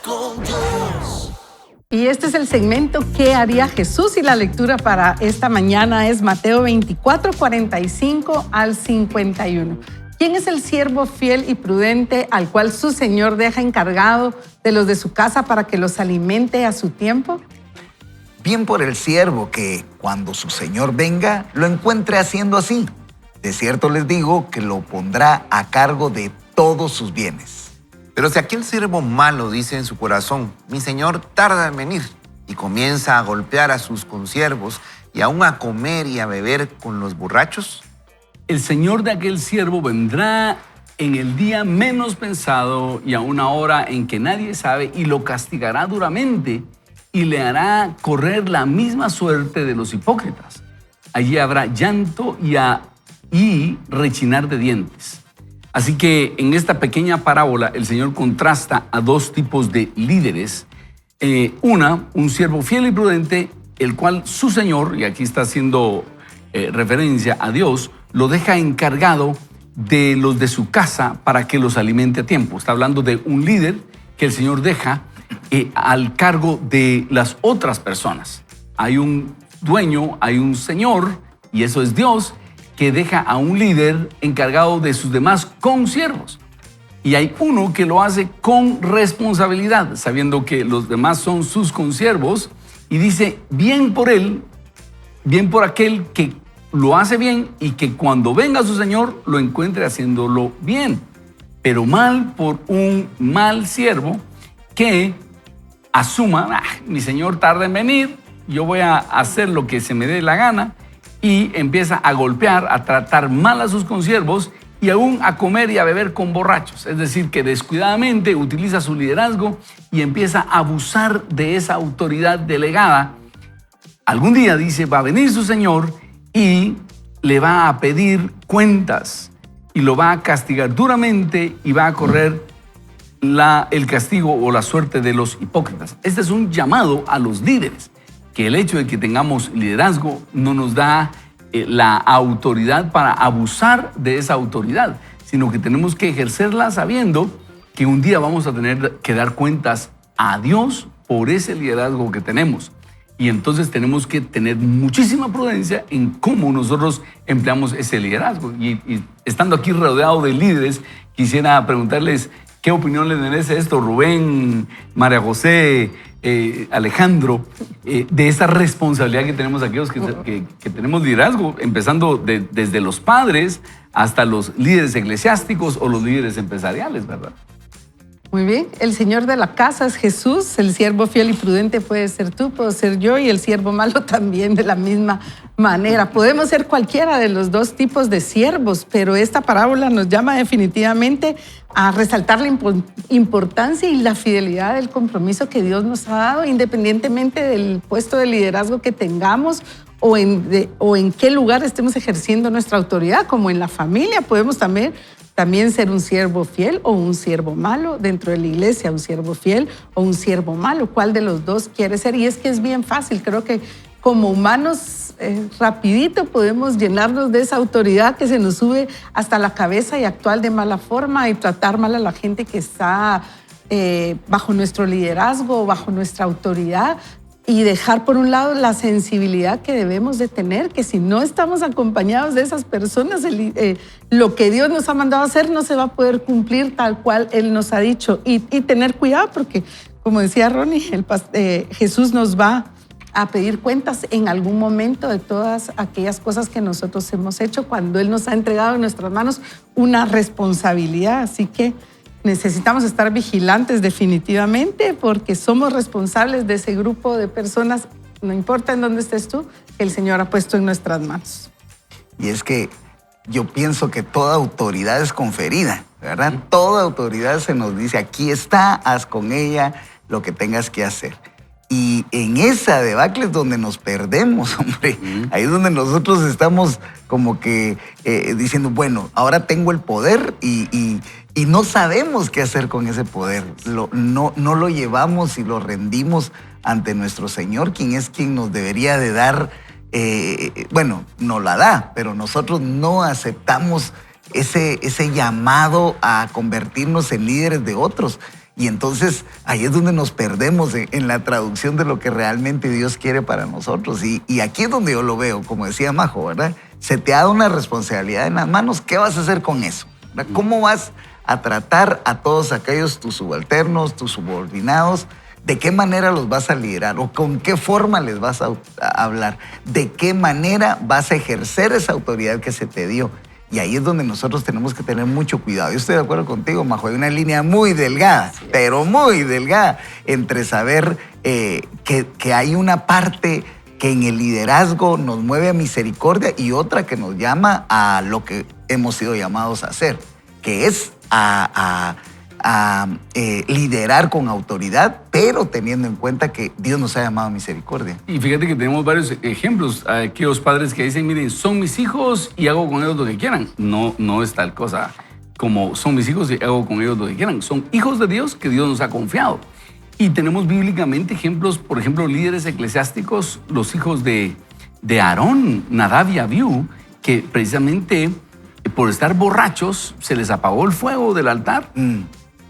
con Dios. Y este es el segmento ¿Qué haría Jesús? Y la lectura para esta mañana es Mateo 24, 45 al 51. ¿Quién es el siervo fiel y prudente al cual su señor deja encargado de los de su casa para que los alimente a su tiempo? Bien por el siervo que, cuando su señor venga, lo encuentre haciendo así. De cierto les digo que lo pondrá a cargo de todos sus bienes. Pero si aquel siervo malo dice en su corazón, mi señor tarda en venir, y comienza a golpear a sus consiervos y aún a comer y a beber con los borrachos, el señor de aquel siervo vendrá en el día menos pensado y a una hora en que nadie sabe, y lo castigará duramente y le hará correr la misma suerte de los hipócritas. Allí habrá llanto y rechinar de dientes. Así que en esta pequeña parábola el Señor contrasta a dos tipos de líderes. Un siervo fiel y prudente, el cual su Señor, y aquí está haciendo referencia a Dios, lo deja encargado de los de su casa para que los alimente a tiempo. Está hablando de un líder que el Señor deja al cargo de las otras personas. Hay un dueño, hay un Señor, y eso es Dios, que deja a un líder encargado de sus demás consiervos. Y hay uno que lo hace con responsabilidad, sabiendo que los demás son sus consiervos, y dice, bien por él, bien por aquel que lo hace bien y que cuando venga su señor lo encuentre haciéndolo bien. Pero mal por un mal siervo que asuma, mi señor tarda en venir, yo voy a hacer lo que se me dé la gana, y empieza a golpear, a tratar mal a sus consiervos y aún a comer y a beber con borrachos. Es decir, que descuidadamente utiliza su liderazgo y empieza a abusar de esa autoridad delegada. Algún día, dice, va a venir su señor y le va a pedir cuentas y lo va a castigar duramente y va a correr el castigo o la suerte de los hipócritas. Este es un llamado a los líderes, que el hecho de que tengamos liderazgo no nos da la autoridad para abusar de esa autoridad, sino que tenemos que ejercerla sabiendo que un día vamos a tener que dar cuentas a Dios por ese liderazgo que tenemos. Y entonces tenemos que tener muchísima prudencia en cómo nosotros empleamos ese liderazgo. Y estando aquí rodeado de líderes, quisiera preguntarles qué opinión les merece esto, Rubén, María José, Alejandro, de esta responsabilidad que tenemos aquellos que tenemos liderazgo, empezando desde los padres hasta los líderes eclesiásticos o los líderes empresariales, ¿verdad? Muy bien, el señor de la casa es Jesús, el siervo fiel y prudente puede ser tú, puedo ser yo, y el siervo malo también de la misma manera. Podemos ser cualquiera de los dos tipos de siervos, pero esta parábola nos llama definitivamente a resaltar la importancia y la fidelidad del compromiso que Dios nos ha dado, independientemente del puesto de liderazgo que tengamos o en qué lugar estemos ejerciendo nuestra autoridad, como en la familia. Podemos también ser un siervo fiel o un siervo malo dentro de la iglesia, un siervo fiel o un siervo malo. ¿Cuál de los dos quiere ser? Y es que es bien fácil. Creo que como humanos rapidito podemos llenarnos de esa autoridad que se nos sube hasta la cabeza y actuar de mala forma y tratar mal a la gente que está bajo nuestro liderazgo o bajo nuestra autoridad, y dejar por un lado la sensibilidad que debemos de tener, que si no estamos acompañados de esas personas, lo que Dios nos ha mandado a hacer no se va a poder cumplir tal cual Él nos ha dicho. Y tener cuidado porque, como decía Ronnie, Jesús nos va a pedir cuentas en algún momento de todas aquellas cosas que nosotros hemos hecho cuando Él nos ha entregado en nuestras manos una responsabilidad. Así que necesitamos estar vigilantes definitivamente porque somos responsables de ese grupo de personas, no importa en dónde estés tú, que el Señor ha puesto en nuestras manos. Y es que yo pienso que toda autoridad es conferida, ¿verdad? Toda autoridad se nos dice, aquí está, haz con ella lo que tengas que hacer. Y en esa debacle es donde nos perdemos, hombre. Ahí es donde nosotros estamos como que diciendo, bueno, ahora tengo el poder y no sabemos qué hacer con ese poder. No lo llevamos y lo rendimos ante nuestro Señor, quien es quien nos debería de dar, nos la da, pero nosotros no aceptamos ese llamado a convertirnos en líderes de otros. Y entonces ahí es donde nos perdemos en la traducción de lo que realmente Dios quiere para nosotros. Y aquí es donde yo lo veo, como decía Majo, ¿verdad? Se te ha dado una responsabilidad en las manos, ¿qué vas a hacer con eso? ¿Verdad? ¿Cómo vas a tratar a todos aquellos, tus subalternos, tus subordinados? ¿De qué manera los vas a liderar? ¿O con qué forma les vas a hablar? ¿De qué manera vas a ejercer esa autoridad que se te dio? Y ahí es donde nosotros tenemos que tener mucho cuidado. Yo estoy de acuerdo contigo, Majo. Hay una línea muy delgada, pero muy delgada, entre saber que hay una parte que en el liderazgo nos mueve a misericordia y otra que nos llama a lo que hemos sido llamados a hacer, que es a liderar con autoridad, pero teniendo en cuenta que Dios nos ha llamado a misericordia. Y fíjate que tenemos varios ejemplos. Aquellos padres que dicen, miren, son mis hijos y hago con ellos lo que quieran. No es tal cosa como son mis hijos y hago con ellos lo que quieran. Son hijos de Dios que Dios nos ha confiado. Y tenemos bíblicamente ejemplos, por ejemplo, líderes eclesiásticos, los hijos de Aarón, Nadab y Abiú, que precisamente por estar borrachos se les apagó el fuego del altar.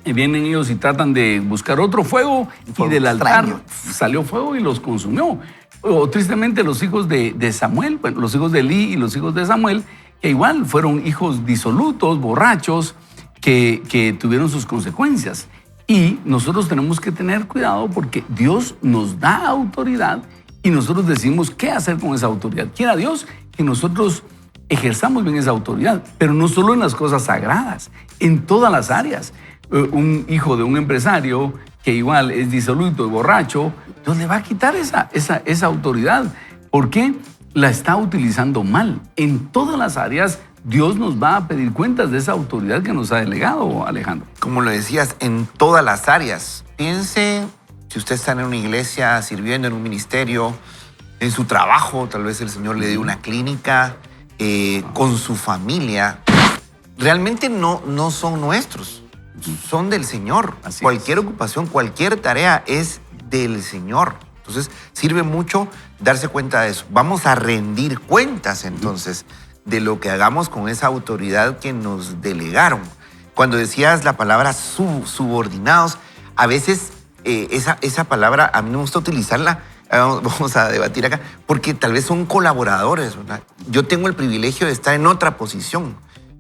Y vienen ellos y tratan de buscar otro fuego y del altar salió fuego y los consumió. O tristemente los hijos de Samuel, bueno, los hijos de Elí y los hijos de Samuel, que igual fueron hijos disolutos, borrachos, que tuvieron sus consecuencias. Y nosotros tenemos que tener cuidado porque Dios nos da autoridad y nosotros decimos qué hacer con esa autoridad. Quiera Dios que nosotros ejerzamos bien esa autoridad, pero no solo en las cosas sagradas, en todas las áreas. Un hijo de un empresario que igual es disoluto y borracho, Dios le va a quitar esa autoridad. ¿Por qué? La está utilizando mal. En todas las áreas Dios nos va a pedir cuentas de esa autoridad que nos ha delegado, Alejandro. Como lo decías, en todas las áreas. Piense, si usted está en una iglesia, sirviendo en un ministerio, en su trabajo, tal vez el Señor le dé una clínica, con su familia. Realmente no son nuestros, son del Señor. Así cualquier es. ocupación, cualquier tarea es del Señor. Entonces, sirve mucho darse cuenta de eso. Vamos a rendir cuentas, entonces, de lo que hagamos con esa autoridad que nos delegaron. Cuando decías la palabra subordinados, a veces esa palabra a mí no me gusta utilizarla, vamos a debatir acá, porque tal vez son colaboradores, ¿verdad? Yo tengo el privilegio de estar en otra posición,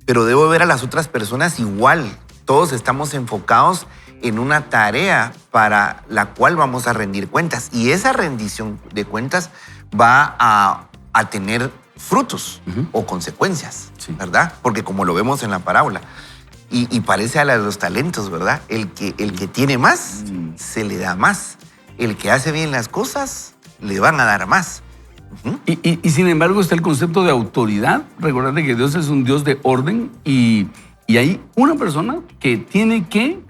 pero debo ver a las otras personas igual. Todos estamos enfocados en una tarea para la cual vamos a rendir cuentas. Y esa rendición de cuentas va a tener frutos o consecuencias, Sí. ¿verdad? Porque como lo vemos en la parábola, y parece a la de los talentos, ¿verdad? El que tiene más, se le da más. El que hace bien las cosas, le van a dar más. Y sin embargo está el concepto de autoridad. Recordad que Dios es un Dios de orden y hay una persona que tiene que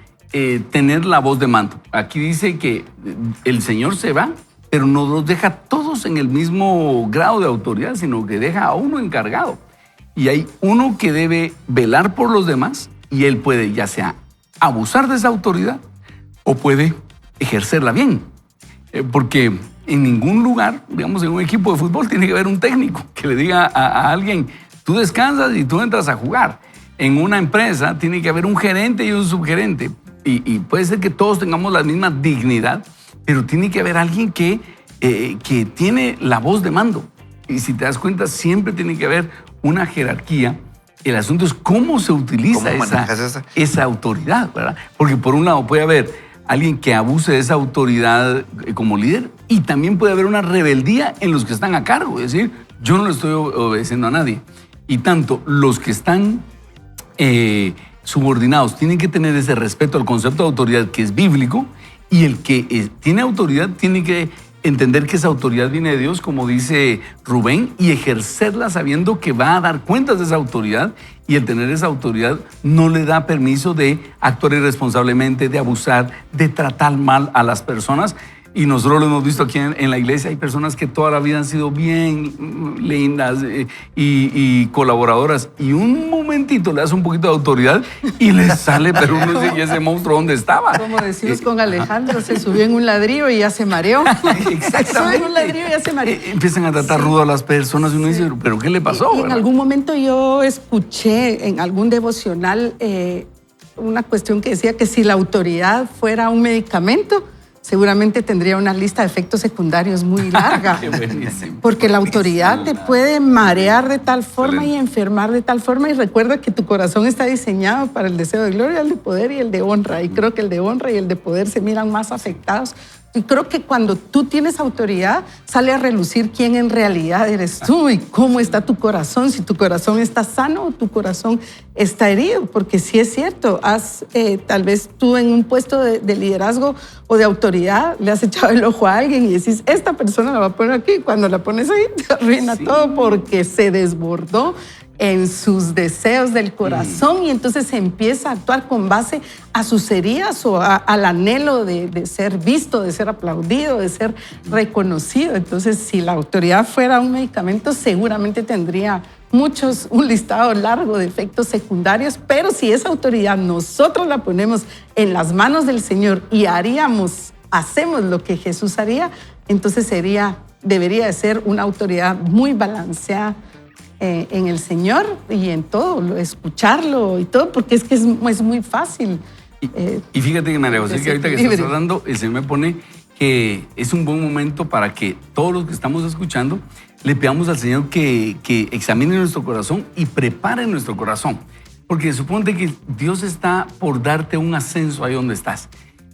tener la voz de mando. Aquí dice que el Señor se va, pero no los deja todos en el mismo grado de autoridad, sino que deja a uno encargado. Y hay uno que debe velar por los demás y él puede ya sea abusar de esa autoridad o puede ejercerla bien. Porque en ningún lugar, digamos en un equipo de fútbol, tiene que haber un técnico que le diga a alguien, tú descansas y tú entras a jugar. En una empresa tiene que haber un gerente y un subgerente. Y puede ser que todos tengamos la misma dignidad, pero tiene que haber alguien que tiene la voz de mando. Y si te das cuenta, siempre tiene que haber una jerarquía. El asunto es cómo se utiliza ¿Cómo manejas esa autoridad, ¿verdad? Porque por un lado puede haber alguien que abuse de esa autoridad como líder y también puede haber una rebeldía en los que están a cargo. Es decir, yo no le estoy obedeciendo a nadie. Y tanto los que están subordinados tienen que tener ese respeto al concepto de autoridad que es bíblico y el que tiene autoridad tiene que entender que esa autoridad viene de Dios, como dice Rubén, y ejercerla sabiendo que va a dar cuentas de esa autoridad y el tener esa autoridad no le da permiso de actuar irresponsablemente, de abusar, de tratar mal a las personas. Y nosotros lo hemos visto aquí en la iglesia, hay personas que toda la vida han sido bien lindas y colaboradoras y un momentito le das un poquito de autoridad y les sale, pero uno dice, ¿y ese monstruo dónde estaba? Como decimos con Alejandro, se subió en un ladrillo y ya se mareó. Se subió en un ladrillo y ya se mareó. Empiezan a tratar rudo a las personas y uno dice, ¿pero qué le pasó? Y en algún momento yo escuché en algún devocional una cuestión que decía que si la autoridad fuera un medicamento, seguramente tendría una lista de efectos secundarios muy larga. Qué buenísimo. Porque la autoridad te puede marear de tal forma y enfermar de tal forma. Y recuerda que tu corazón está diseñado para el deseo de gloria, el de poder y el de honra. Y creo que el de honra y el de poder se miran más afectados. Y creo que cuando tú tienes autoridad, sale a relucir quién en realidad eres tú y cómo está tu corazón, si tu corazón está sano o tu corazón está herido. Porque sí es cierto, tal vez tú en un puesto de liderazgo o de autoridad le has echado el ojo a alguien y decís, esta persona la va a poner aquí. Cuando la pones ahí, te arruina todo porque se desbordó en sus deseos del corazón y entonces se empieza a actuar con base a sus heridas o al anhelo de ser visto, de ser aplaudido, de ser reconocido. Entonces, si la autoridad fuera un medicamento, seguramente tendría un listado largo de efectos secundarios, pero si esa autoridad nosotros la ponemos en las manos del Señor y hacemos lo que Jesús haría, entonces debería de ser una autoridad muy balanceada en el Señor y en todo, escucharlo y todo, porque es que es muy fácil. Y fíjate que María José, que ahorita que libre. estás hablando, el Señor me pone que es un buen momento para que todos los que estamos escuchando le pidamos al Señor que examine nuestro corazón y prepare nuestro corazón. Porque suponte que Dios está por darte un ascenso ahí donde estás,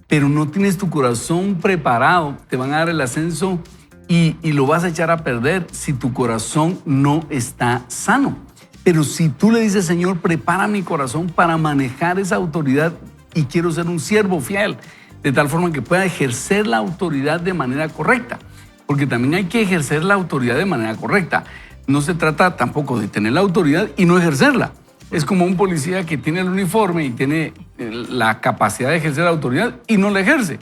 pero no tienes tu corazón preparado, te van a dar el ascenso y lo vas a echar a perder si tu corazón no está sano. Pero si tú le dices, Señor, prepara mi corazón para manejar esa autoridad y quiero ser un siervo fiel, de tal forma que pueda ejercer la autoridad de manera correcta. Porque también hay que ejercer la autoridad de manera correcta. No se trata tampoco de tener la autoridad y no ejercerla. Es como un policía que tiene el uniforme y tiene la capacidad de ejercer la autoridad y no la ejerce.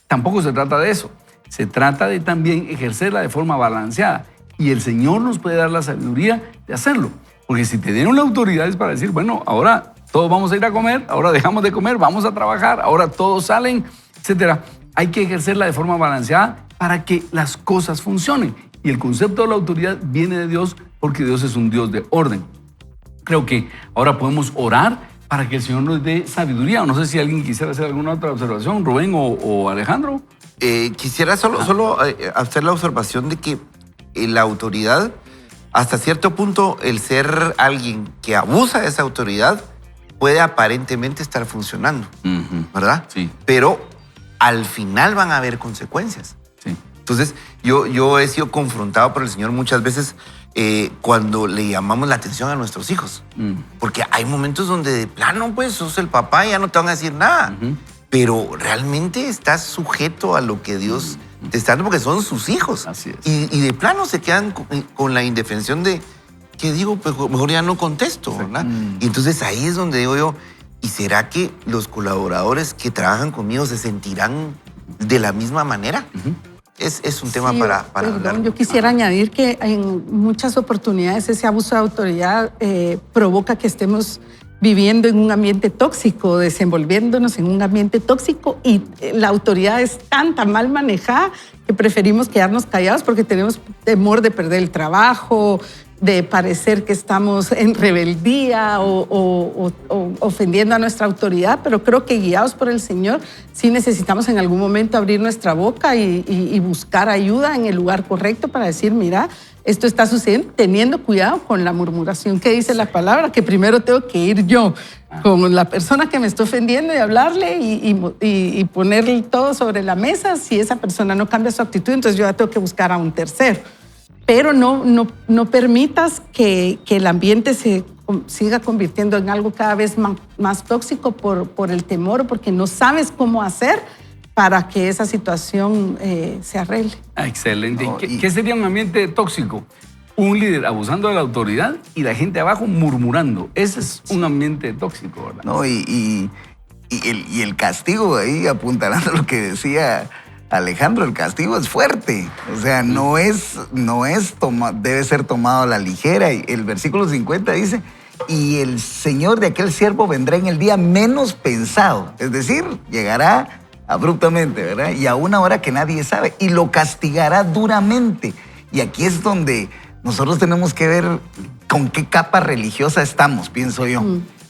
Tampoco se trata de eso. Se trata de también ejercerla de forma balanceada. Y el Señor nos puede dar la sabiduría de hacerlo. Porque si te dieron la autoridad es para decir, bueno, ahora todos vamos a ir a comer, ahora dejamos de comer, vamos a trabajar, ahora todos salen, etc. Hay que ejercerla de forma balanceada para que las cosas funcionen. Y el concepto de la autoridad viene de Dios porque Dios es un Dios de orden. Creo que ahora podemos orar para que el Señor nos dé sabiduría. No sé si alguien quisiera hacer alguna otra observación, Rubén o Alejandro. Quisiera solo hacer la observación de que la autoridad, hasta cierto punto, el ser alguien que abusa de esa autoridad puede aparentemente estar funcionando, ¿verdad? Sí. Pero al final van a haber consecuencias. Sí. Entonces, yo he sido confrontado por el Señor muchas veces cuando le llamamos la atención a nuestros hijos. Porque hay momentos donde de plano, pues, sos el papá y ya no te van a decir nada. Pero realmente estás sujeto a lo que Dios te está dando porque son sus hijos. Así es. Y de plano se quedan con la indefensión de, ¿qué digo? Pues mejor ya no contesto, ¿verdad? Y entonces ahí es donde digo yo, ¿y será que los colaboradores que trabajan conmigo se sentirán de la misma manera? Es un tema Sí, para perdón, hablar. yo quisiera añadir que en muchas oportunidades ese abuso de autoridad provoca que estemos viviendo en un ambiente tóxico, desenvolviéndonos en un ambiente tóxico y la autoridad es tan mal manejada que preferimos quedarnos callados porque tenemos temor de perder el trabajo, de parecer que estamos en rebeldía o ofendiendo a nuestra autoridad, pero creo que guiados por el Señor sí necesitamos en algún momento abrir nuestra boca y buscar ayuda en el lugar correcto para decir, mira, esto está sucediendo, teniendo cuidado con la murmuración que dice la palabra, que primero tengo que ir yo con la persona que me está ofendiendo y hablarle y ponerle todo sobre la mesa. Si esa persona no cambia su actitud, entonces yo ya tengo que buscar a un tercero. Pero no permitas que el ambiente se siga convirtiendo en algo cada vez más tóxico por el temor, porque no sabes cómo hacer para que esa situación se arregle. Excelente. No, ¿Qué sería un ambiente tóxico? Un líder abusando de la autoridad y la gente abajo murmurando. Ese es un ambiente tóxico, ¿verdad? No, y el castigo ahí, apuntalando lo que decía Alejandro, el castigo es fuerte. O sea, debe ser tomado a la ligera. Y el versículo 50 dice, y el Señor de aquel siervo vendrá en el día menos pensado. Es decir, llegará abruptamente, ¿verdad? Y a una hora que nadie sabe. Y lo castigará duramente. Y aquí es donde nosotros tenemos que ver con qué capa religiosa estamos, pienso yo.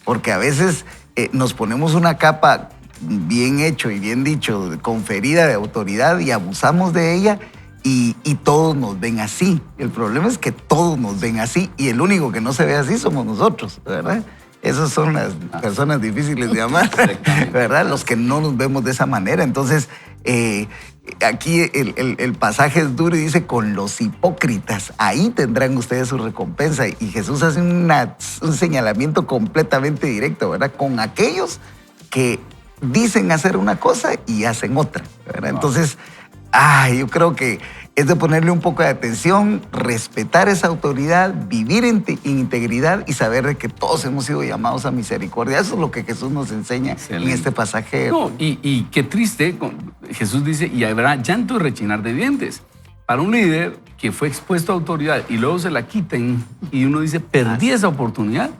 Porque a veces nos ponemos una capa bien hecho y bien dicho, conferida de autoridad y abusamos de ella y todos nos ven así. El problema es que todos nos ven así y el único que no se ve así somos nosotros, ¿verdad? Esas son las personas difíciles de amar, ¿verdad? Los que no nos vemos de esa manera. Entonces, aquí el pasaje es duro y dice, con los hipócritas, ahí tendrán ustedes su recompensa. Y Jesús hace un señalamiento completamente directo, ¿verdad? Con aquellos que dicen hacer una cosa y hacen otra, ¿verdad? Entonces, yo creo que es de ponerle un poco de atención, respetar esa autoridad, vivir en integridad y saber de que todos hemos sido llamados a misericordia. Eso es lo que Jesús nos enseña en este pasaje. No, y qué triste, Jesús dice, y habrá llanto y rechinar de dientes. Para un líder que fue expuesto a autoridad y luego se la quiten y uno dice, perdí esa oportunidad,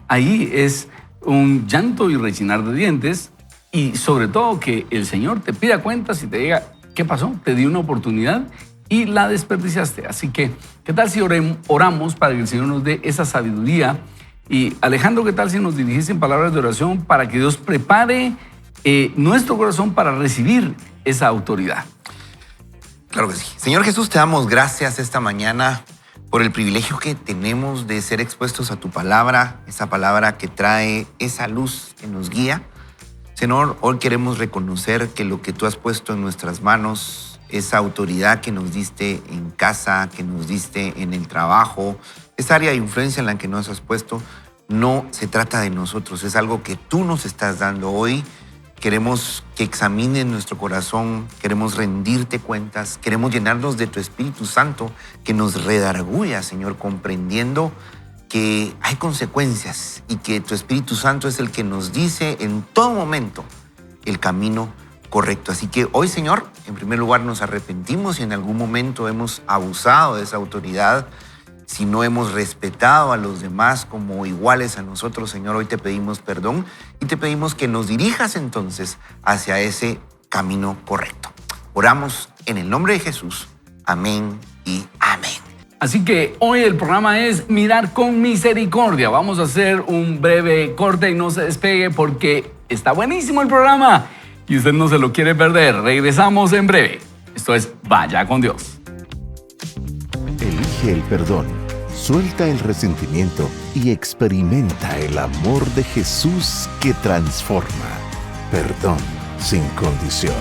ahí es un llanto y rechinar de dientes y sobre todo que el Señor te pida cuentas y te diga, ¿qué pasó? Te di una oportunidad y la desperdiciaste. Así que, ¿qué tal si oramos para que el Señor nos dé esa sabiduría? Y Alejandro, ¿qué tal si nos dirigís en palabras de oración para que Dios prepare nuestro corazón para recibir esa autoridad? Claro que sí. Señor Jesús, te damos gracias esta mañana por el privilegio que tenemos de ser expuestos a tu palabra, esa palabra que trae esa luz que nos guía. Señor, hoy queremos reconocer que lo que tú has puesto en nuestras manos, esa autoridad que nos diste en casa, que nos diste en el trabajo, esa área de influencia en la que nos has puesto, no se trata de nosotros, es algo que tú nos estás dando hoy. Queremos que examines nuestro corazón, queremos rendirte cuentas, queremos llenarnos de tu Espíritu Santo que nos redarguya, Señor, comprendiendo que hay consecuencias y que tu Espíritu Santo es el que nos dice en todo momento el camino correcto. Así que hoy, Señor, en primer lugar nos arrepentimos si en algún momento hemos abusado de esa autoridad, si no hemos respetado a los demás como iguales a nosotros, Señor, hoy te pedimos perdón y te pedimos que nos dirijas entonces hacia ese camino correcto. Oramos en el nombre de Jesús. Amén y amén. Así que hoy el programa es Mirar con Misericordia. Vamos a hacer un breve corte y no se despegue porque está buenísimo el programa y usted no se lo quiere perder. Regresamos en breve. Esto es Vaya con Dios. Elige el perdón, suelta el resentimiento y experimenta el amor de Jesús que transforma. Perdón sin condición.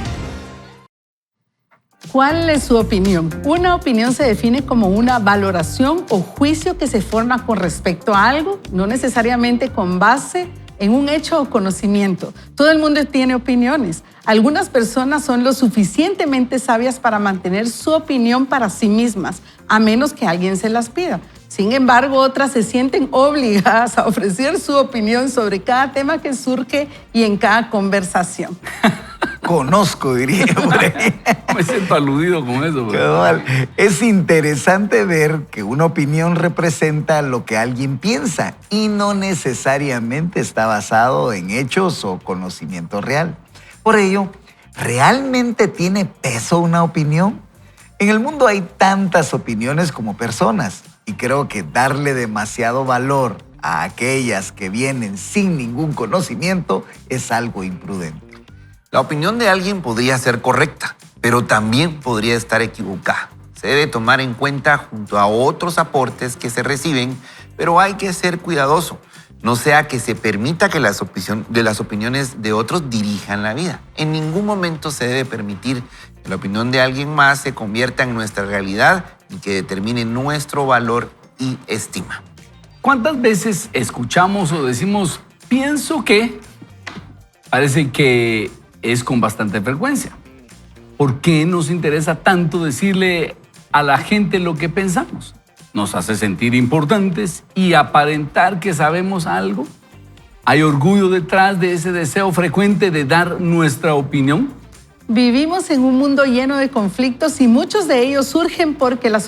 ¿Cuál es su opinión? Una opinión se define como una valoración o juicio que se forma con respecto a algo, no necesariamente con base en un hecho o conocimiento. Todo el mundo tiene opiniones. Algunas personas son lo suficientemente sabias para mantener su opinión para sí mismas, a menos que alguien se las pida. Sin embargo, otras se sienten obligadas a ofrecer su opinión sobre cada tema que surge y en cada conversación. Conozco, diría. Me siento aludido con eso. Cabal. Es interesante ver que una opinión representa lo que alguien piensa y no necesariamente está basado en hechos o conocimiento real. Por ello, ¿realmente tiene peso una opinión? En el mundo hay tantas opiniones como personas y creo que darle demasiado valor a aquellas que vienen sin ningún conocimiento es algo imprudente. La opinión de alguien podría ser correcta, pero también podría estar equivocada. Se debe tomar en cuenta junto a otros aportes que se reciben, pero hay que ser cuidadoso. No sea que se permita que las opiniones de otros dirijan la vida. En ningún momento se debe permitir que la opinión de alguien más se convierta en nuestra realidad y que determine nuestro valor y estima. ¿Cuántas veces escuchamos o decimos, pienso que? Parece que es con bastante frecuencia. ¿Por qué nos interesa tanto decirle a la gente lo que pensamos? ¿Nos hace sentir importantes y aparentar que sabemos algo? ¿Hay orgullo detrás de ese deseo frecuente de dar nuestra opinión? Vivimos en un mundo lleno de conflictos y muchos de ellos surgen porque las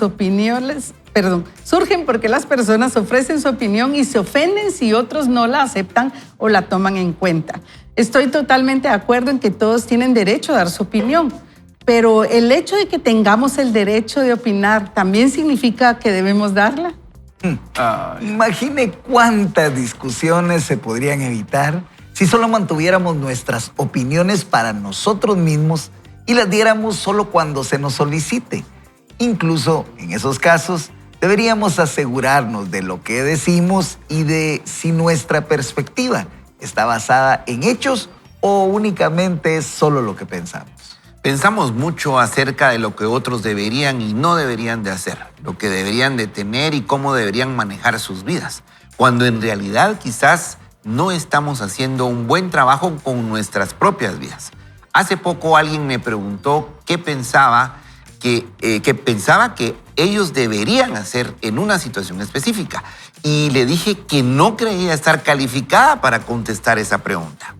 personas ofrecen su opinión y se ofenden si otros no la aceptan o la toman en cuenta. Estoy totalmente de acuerdo en que todos tienen derecho a dar su opinión, pero el hecho de que tengamos el derecho de opinar también significa que debemos darla. Imagine cuántas discusiones se podrían evitar si solo mantuviéramos nuestras opiniones para nosotros mismos y las diéramos solo cuando se nos solicite. Incluso en esos casos, deberíamos asegurarnos de lo que decimos y de si nuestra perspectiva está basada en hechos o únicamente es solo lo que pensamos. Pensamos mucho acerca de lo que otros deberían y no deberían de hacer, lo que deberían de tener y cómo deberían manejar sus vidas, cuando en realidad quizás no estamos haciendo un buen trabajo con nuestras propias vidas. Hace poco alguien me preguntó qué pensaba que ellos deberían hacer en una situación específica y le dije que no creía estar calificada para contestar esa pregunta.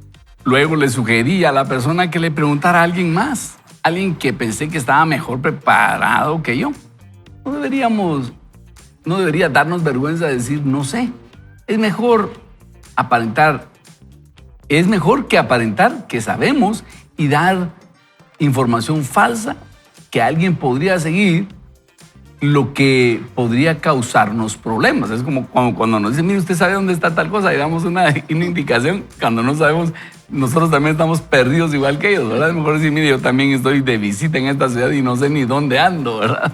Luego le sugerí a la persona que le preguntara a alguien más, alguien que pensé que estaba mejor preparado que yo. No debería darnos vergüenza decir no sé. Es mejor que aparentar que sabemos y dar información falsa que alguien podría seguir, lo que podría causarnos problemas. Es como cuando nos dicen, mire, usted sabe dónde está tal cosa, y damos una indicación cuando no sabemos. Nosotros también estamos perdidos igual que ellos, ¿verdad? Es mejor decir, mire, yo también estoy de visita en esta ciudad y no sé ni dónde ando, ¿verdad?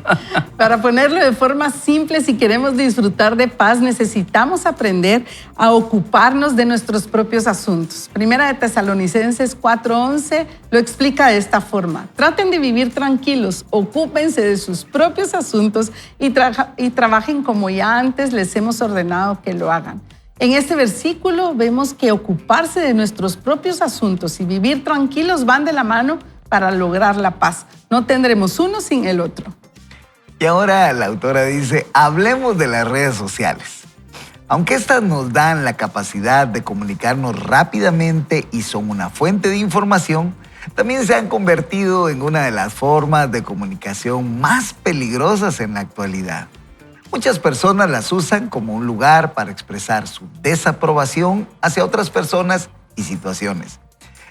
Para ponerlo de forma simple, si queremos disfrutar de paz, necesitamos aprender a ocuparnos de nuestros propios asuntos. Primera de Tesalonicenses 4:11 lo explica de esta forma. Traten de vivir tranquilos, ocúpense de sus propios asuntos y trabajen como ya antes les hemos ordenado que lo hagan. En este versículo vemos que ocuparse de nuestros propios asuntos y vivir tranquilos van de la mano para lograr la paz. No tendremos uno sin el otro. Y ahora la autora dice, hablemos de las redes sociales. Aunque estas nos dan la capacidad de comunicarnos rápidamente y son una fuente de información, también se han convertido en una de las formas de comunicación más peligrosas en la actualidad. Muchas personas las usan como un lugar para expresar su desaprobación hacia otras personas y situaciones.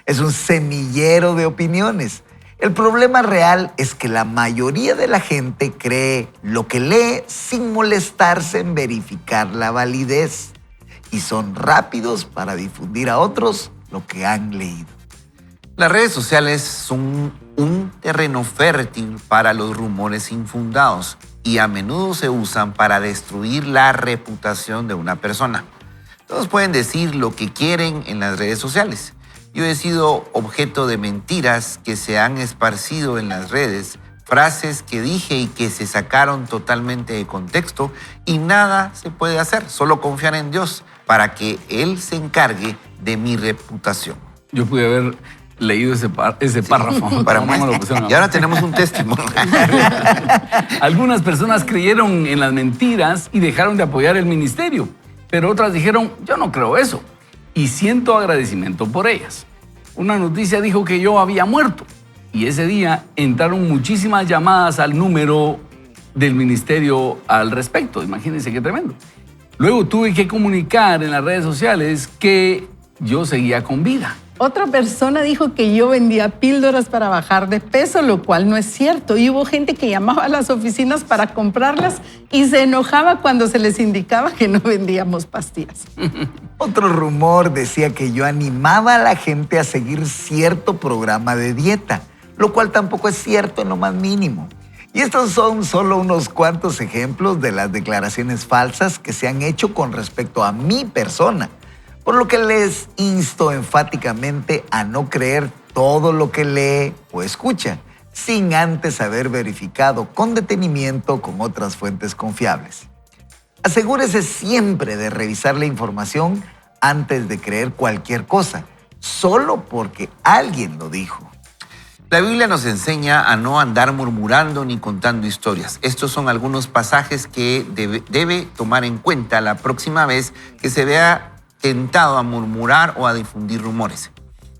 Es un semillero de opiniones. El problema real es que la mayoría de la gente cree lo que lee sin molestarse en verificar la validez y son rápidos para difundir a otros lo que han leído. Las redes sociales son un terreno fértil para los rumores infundados y a menudo se usan para destruir la reputación de una persona. Todos pueden decir lo que quieren en las redes sociales. Yo he sido objeto de mentiras que se han esparcido en las redes, frases que dije y que se sacaron totalmente de contexto y nada se puede hacer, solo confiar en Dios para que Él se encargue de mi reputación. Yo pude haber leído ese párrafo. Para y ahora tenemos un testimonio. Algunas personas creyeron en las mentiras y dejaron de apoyar el ministerio, pero otras dijeron, yo no creo eso, y siento agradecimiento por ellas. Una noticia dijo que yo había muerto, y ese día entraron muchísimas llamadas al número del ministerio al respecto. Imagínense qué tremendo. Luego tuve que comunicar en las redes sociales que yo seguía con vida. Otra persona dijo que yo vendía píldoras para bajar de peso, lo cual no es cierto. Y hubo gente que llamaba a las oficinas para comprarlas y se enojaba cuando se les indicaba que no vendíamos pastillas. Otro rumor decía que yo animaba a la gente a seguir cierto programa de dieta, lo cual tampoco es cierto en lo más mínimo. Y estos son solo unos cuantos ejemplos de las declaraciones falsas que se han hecho con respecto a mi persona. Por lo que les insto enfáticamente a no creer todo lo que lee o escucha, sin antes haber verificado con detenimiento con otras fuentes confiables. Asegúrese siempre de revisar la información antes de creer cualquier cosa, solo porque alguien lo dijo. La Biblia nos enseña a no andar murmurando ni contando historias. Estos son algunos pasajes que debe tomar en cuenta la próxima vez que se vea tentado a murmurar o a difundir rumores.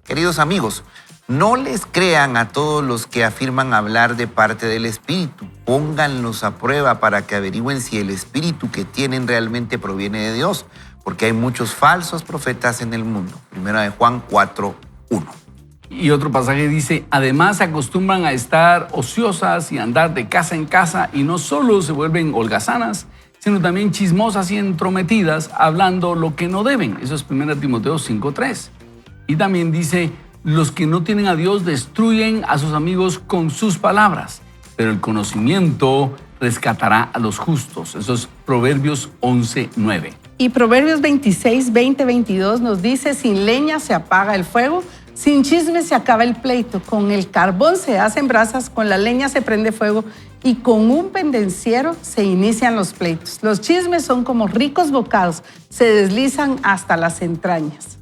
Queridos amigos, no les crean a todos los que afirman hablar de parte del Espíritu. Pónganlos a prueba para que averigüen si el Espíritu que tienen realmente proviene de Dios, porque hay muchos falsos profetas en el mundo. Primera de Juan 4:1. Y otro pasaje dice, además se acostumbran a estar ociosas y andar de casa en casa y no solo se vuelven holgazanas, sino también chismosas y entrometidas, hablando lo que no deben. Eso es 1 Timoteo 5:3. Y también dice, los que no tienen a Dios destruyen a sus amigos con sus palabras, pero el conocimiento rescatará a los justos. Eso es Proverbios 11:9. Y Proverbios 26, 20, 22 nos dice, sin leña se apaga el fuego, sin chisme se acaba el pleito, con el carbón se hacen brasas, con la leña se prende fuego y con un pendenciero se inician los pleitos. Los chismes son como ricos bocados, se deslizan hasta las entrañas.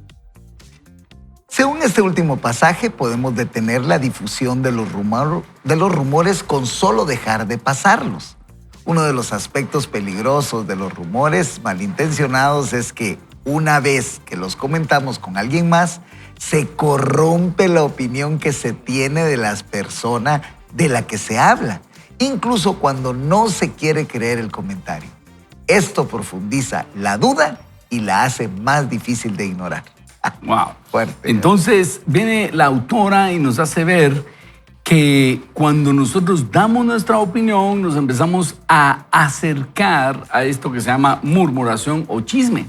Según este último pasaje, podemos detener la difusión de los rumores con solo dejar de pasarlos. Uno de los aspectos peligrosos de los rumores malintencionados es que una vez que los comentamos con alguien más, se corrompe la opinión que se tiene de las personas de la que se habla, incluso cuando no se quiere creer el comentario. Esto profundiza la duda y la hace más difícil de ignorar. Wow. Fuerte. Entonces viene la autora y nos hace ver que cuando nosotros damos nuestra opinión, nos empezamos a acercar a esto que se llama murmuración o chisme.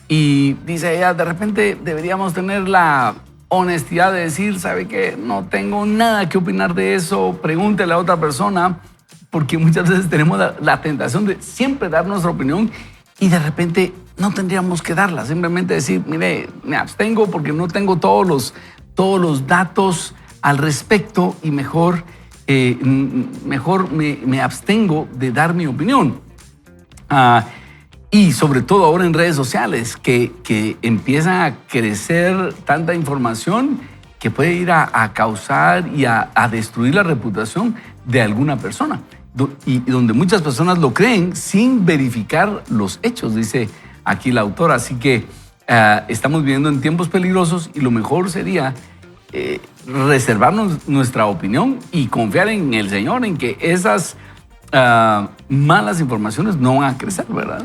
Y dice ella, de repente deberíamos tener la honestidad de decir, ¿sabe qué? No tengo nada que opinar de eso, pregúntele a otra persona, porque muchas veces tenemos la tentación de siempre dar nuestra opinión y de repente no tendríamos que darla, simplemente decir, mire, me abstengo porque no tengo todos los datos al respecto y mejor me abstengo de dar mi opinión. Y sobre todo ahora en redes sociales, que empiezan a crecer tanta información que puede ir a causar y a destruir la reputación de alguna persona. Y donde muchas personas lo creen sin verificar los hechos, dice aquí la autora. Así que estamos viviendo en tiempos peligrosos y lo mejor sería reservarnos nuestra opinión y confiar en el Señor, en que esas malas informaciones no van a crecer, ¿verdad?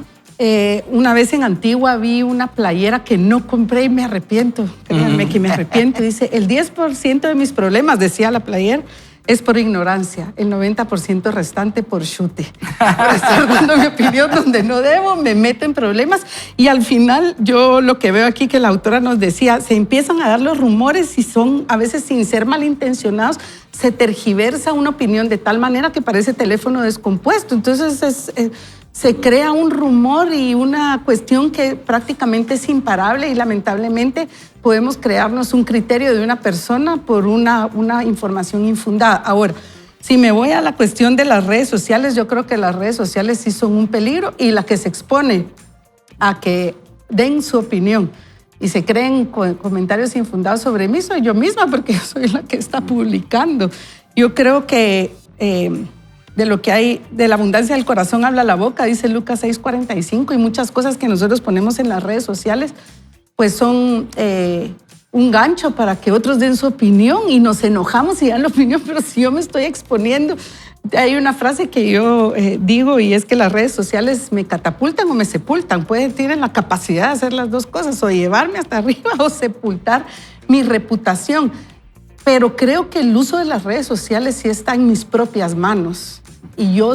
Una vez en Antigua vi una playera que no compré y me arrepiento. Créanme que me arrepiento. Dice, el 10% de mis problemas, decía la playera, es por ignorancia, el 90% restante por chute. Por estar dando mi opinión donde no debo, me meto en problemas. Y al final, yo lo que veo aquí que la autora nos decía, se empiezan a dar los rumores y son a veces sin ser malintencionados, se tergiversa una opinión de tal manera que parece teléfono descompuesto. Entonces se crea un rumor y una cuestión que prácticamente es imparable y lamentablemente podemos crearnos un criterio de una persona por una información infundada. Ahora, si me voy a la cuestión de las redes sociales, yo creo que las redes sociales sí son un peligro y la que se expone a que den su opinión y se creen comentarios infundados sobre mí soy yo misma porque yo soy la que está publicando. Yo creo que de lo que hay, de la abundancia del corazón habla la boca, dice Lucas 6:45, y muchas cosas que nosotros ponemos en las redes sociales pues son un gancho para que otros den su opinión y nos enojamos y dan la opinión, pero si yo me estoy exponiendo, hay una frase que yo digo y es que las redes sociales me catapultan o me sepultan, tienen la capacidad de hacer las dos cosas, o llevarme hasta arriba o sepultar mi reputación, pero creo que el uso de las redes sociales sí está en mis propias manos. Y yo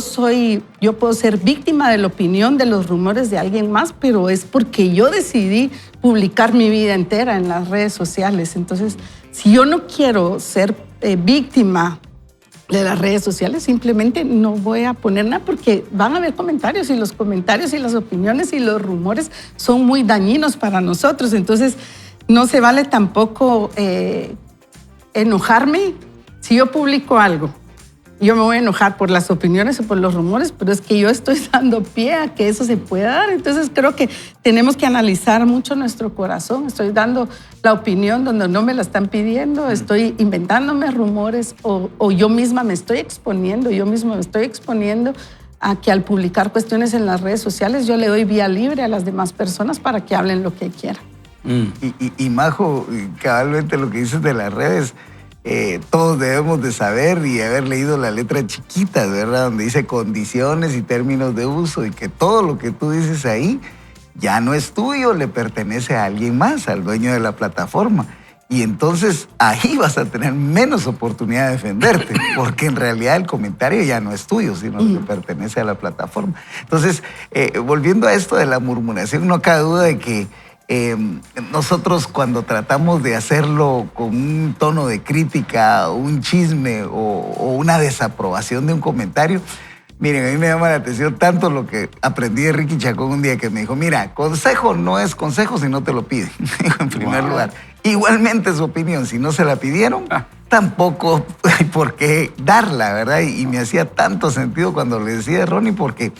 puedo ser víctima de la opinión, de los rumores de alguien más, pero es porque yo decidí publicar mi vida entera en las redes sociales. Entonces, si yo no quiero ser víctima de las redes sociales, simplemente no voy a poner nada porque van a haber comentarios y los comentarios y las opiniones y los rumores son muy dañinos para nosotros. Entonces, no se vale tampoco enojarme si yo publico algo. Yo me voy a enojar por las opiniones o por los rumores, pero es que yo estoy dando pie a que eso se pueda dar. Entonces creo que tenemos que analizar mucho nuestro corazón. Estoy dando la opinión donde no me la están pidiendo, estoy inventándome rumores o yo misma me estoy exponiendo, yo mismo me estoy exponiendo a que al publicar cuestiones en las redes sociales yo le doy vía libre a las demás personas para que hablen lo que quieran. Y Majo, cabalmente lo que dices de las redes, todos debemos de saber y haber leído la letra chiquita, ¿verdad? Donde dice condiciones y términos de uso y que todo lo que tú dices ahí ya no es tuyo, le pertenece a alguien más, al dueño de la plataforma. Y entonces ahí vas a tener menos oportunidad de defenderte, porque en realidad el comentario ya no es tuyo, sino que pertenece a la plataforma. Entonces, volviendo a esto de la murmuración, no cabe duda de que nosotros cuando tratamos de hacerlo con un tono de crítica, un chisme o una desaprobación de un comentario, miren, a mí me llama la atención tanto lo que aprendí de Ricky Chacón un día que me dijo, mira, consejo no es consejo si no te lo piden, en primer lugar. Igualmente su opinión, si no se la pidieron, tampoco hay por qué darla, ¿verdad? Y me hacía tanto sentido cuando le decía a Ronnie, porque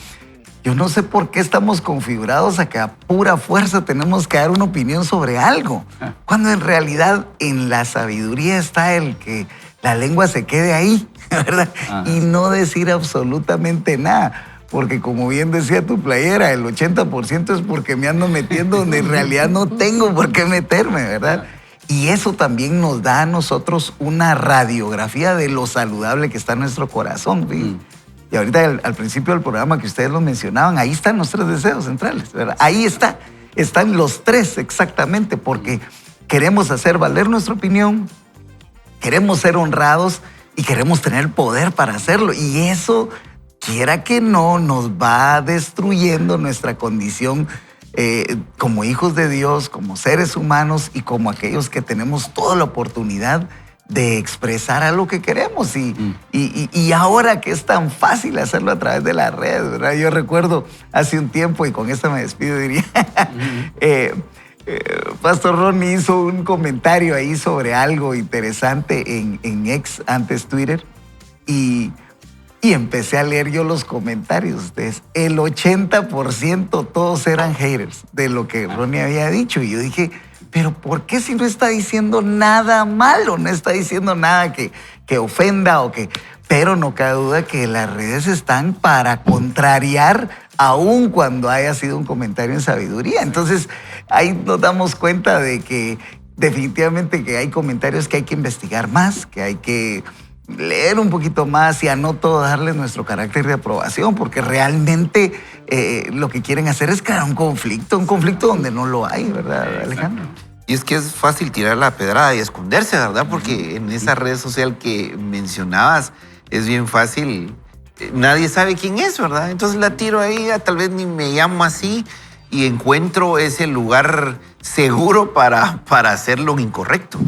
yo no sé por qué estamos configurados a que a pura fuerza tenemos que dar una opinión sobre algo, cuando en realidad en la sabiduría está el que la lengua se quede ahí, ¿verdad? Y no decir absolutamente nada. Porque como bien decía tu playera, el 80% es porque me ando metiendo donde en realidad no tengo por qué meterme, ¿verdad? Y eso también nos da a nosotros una radiografía de lo saludable que está en nuestro corazón, ¿sí? Y ahorita al principio del programa que ustedes lo mencionaban, ahí están los 3 deseos centrales, ¿verdad? Ahí están los 3 exactamente, porque queremos hacer valer nuestra opinión, queremos ser honrados y queremos tener poder para hacerlo. Y eso, quiera que no, nos va destruyendo nuestra condición como hijos de Dios, como seres humanos y como aquellos que tenemos toda la oportunidad de expresar a lo que queremos. Y ahora que es tan fácil hacerlo a través de las redes, ¿verdad? Yo recuerdo hace un tiempo, y con esta me despido, diría, Pastor Ronnie hizo un comentario ahí sobre algo interesante en X, antes Twitter, y empecé a leer yo los comentarios. Ustedes, el 80% todos eran haters de lo que Ronnie había dicho. Y yo dije, pero ¿por qué si no está diciendo nada malo? No está diciendo nada que ofenda o que... Pero no cabe duda que las redes están para contrariar aun cuando haya sido un comentario en sabiduría. Entonces, ahí nos damos cuenta de que definitivamente que hay comentarios que hay que investigar más, que hay que leer un poquito más y a no todo darle nuestro carácter de aprobación, porque realmente lo que quieren hacer es crear un conflicto donde no lo hay, ¿verdad, Alejandro? Y es que es fácil tirar la pedrada y esconderse, ¿verdad? Porque en esa red social que mencionabas es bien fácil, nadie sabe quién es, ¿verdad? Entonces la tiro ahí, tal vez ni me llamo así y encuentro ese lugar seguro para hacer lo incorrecto.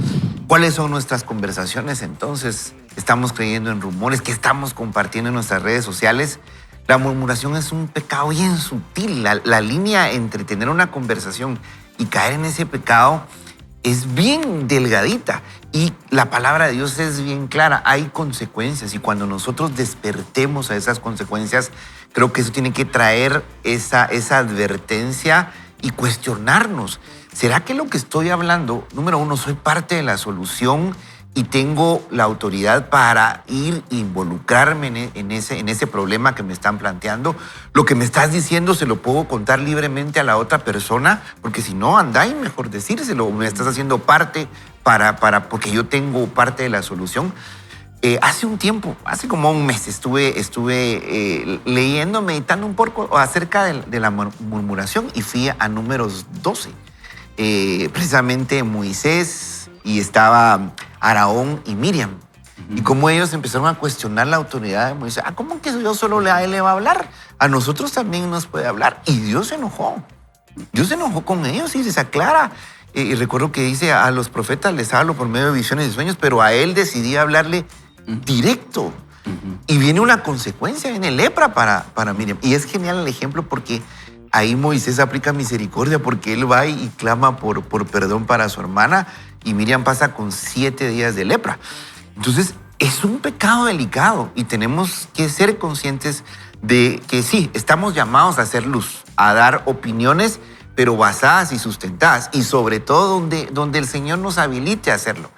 ¿Cuáles son nuestras conversaciones entonces? ¿Estamos creyendo en rumores? ¿Qué estamos compartiendo en nuestras redes sociales? La murmuración es un pecado bien sutil. La línea entre tener una conversación y caer en ese pecado es bien delgadita. Y la palabra de Dios es bien clara. Hay consecuencias y cuando nosotros despertemos a esas consecuencias, creo que eso tiene que traer esa advertencia y cuestionarnos. ¿Será que lo que estoy hablando, número uno, soy parte de la solución y tengo la autoridad para ir e involucrarme en ese problema que me están planteando? Lo que me estás diciendo se lo puedo contar libremente a la otra persona, porque si no, anda y mejor decírselo. Me estás haciendo parte porque yo tengo parte de la solución. Hace un tiempo, hace como un mes, estuve leyendo, meditando un poco acerca de la murmuración y fui a Números 12. Precisamente Moisés y estaba Aarón y Miriam. Y como ellos empezaron a cuestionar la autoridad de Moisés. ¿Cómo que Dios solo a él le va a hablar? A nosotros también nos puede hablar. Y Dios se enojó. Dios se enojó con ellos y les aclara. Y recuerdo que dice, a los profetas les hablo por medio de visiones y sueños, pero a él decidí hablarle directo. Y viene una consecuencia, viene lepra para Miriam. Y es genial el ejemplo porque ahí Moisés aplica misericordia porque él va y clama por perdón para su hermana y Miriam pasa con 7 días de lepra. Entonces, es un pecado delicado y tenemos que ser conscientes de que sí, estamos llamados a hacer luz, a dar opiniones, pero basadas y sustentadas y sobre todo donde el Señor nos habilite a hacerlo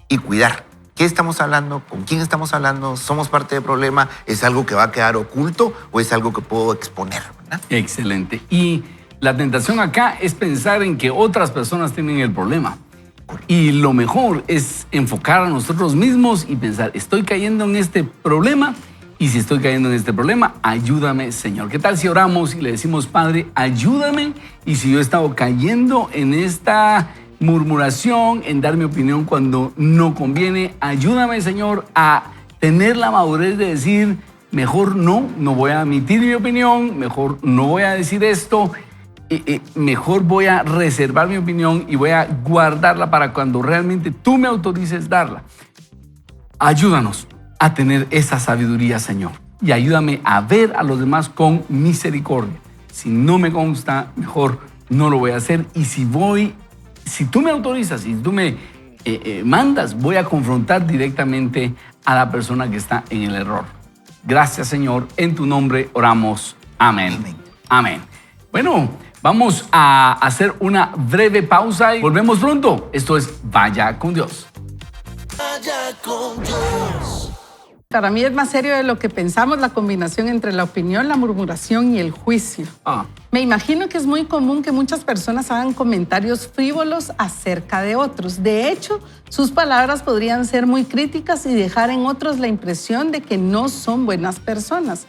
y cuidar. ¿Qué estamos hablando? ¿Con quién estamos hablando? ¿Somos parte del problema? ¿Es algo que va a quedar oculto o es algo que puedo exponer? ¿Verdad? Excelente. Y la tentación acá es pensar en que otras personas tienen el problema. Y lo mejor es enfocar a nosotros mismos y pensar, estoy cayendo en este problema y si estoy cayendo en este problema, ayúdame, Señor. ¿Qué tal si oramos y le decimos, Padre, ayúdame? Y si yo he estado cayendo en esta murmuración, en dar mi opinión cuando no conviene, ayúdame, Señor, a tener la madurez de decir, mejor no voy a emitir mi opinión, mejor no voy a decir esto. mejor voy a reservar mi opinión y voy a guardarla para cuando realmente tú me autorices darla. Ayúdanos a tener esa sabiduría, Señor, y ayúdame a ver a los demás con misericordia. Si no me consta, mejor no lo voy a hacer. Y si tú me autorizas, si tú me mandas, voy a confrontar directamente a la persona que está en el error. Gracias, Señor. En tu nombre oramos. Amén. Amén. Amén. Bueno, vamos a hacer una breve pausa y volvemos pronto. Esto es Vaya con Dios. Para mí es más serio de lo que pensamos la combinación entre la opinión, la murmuración y el juicio. Me imagino que es muy común que muchas personas hagan comentarios frívolos acerca de otros. De hecho, sus palabras podrían ser muy críticas y dejar en otros la impresión de que no son buenas personas.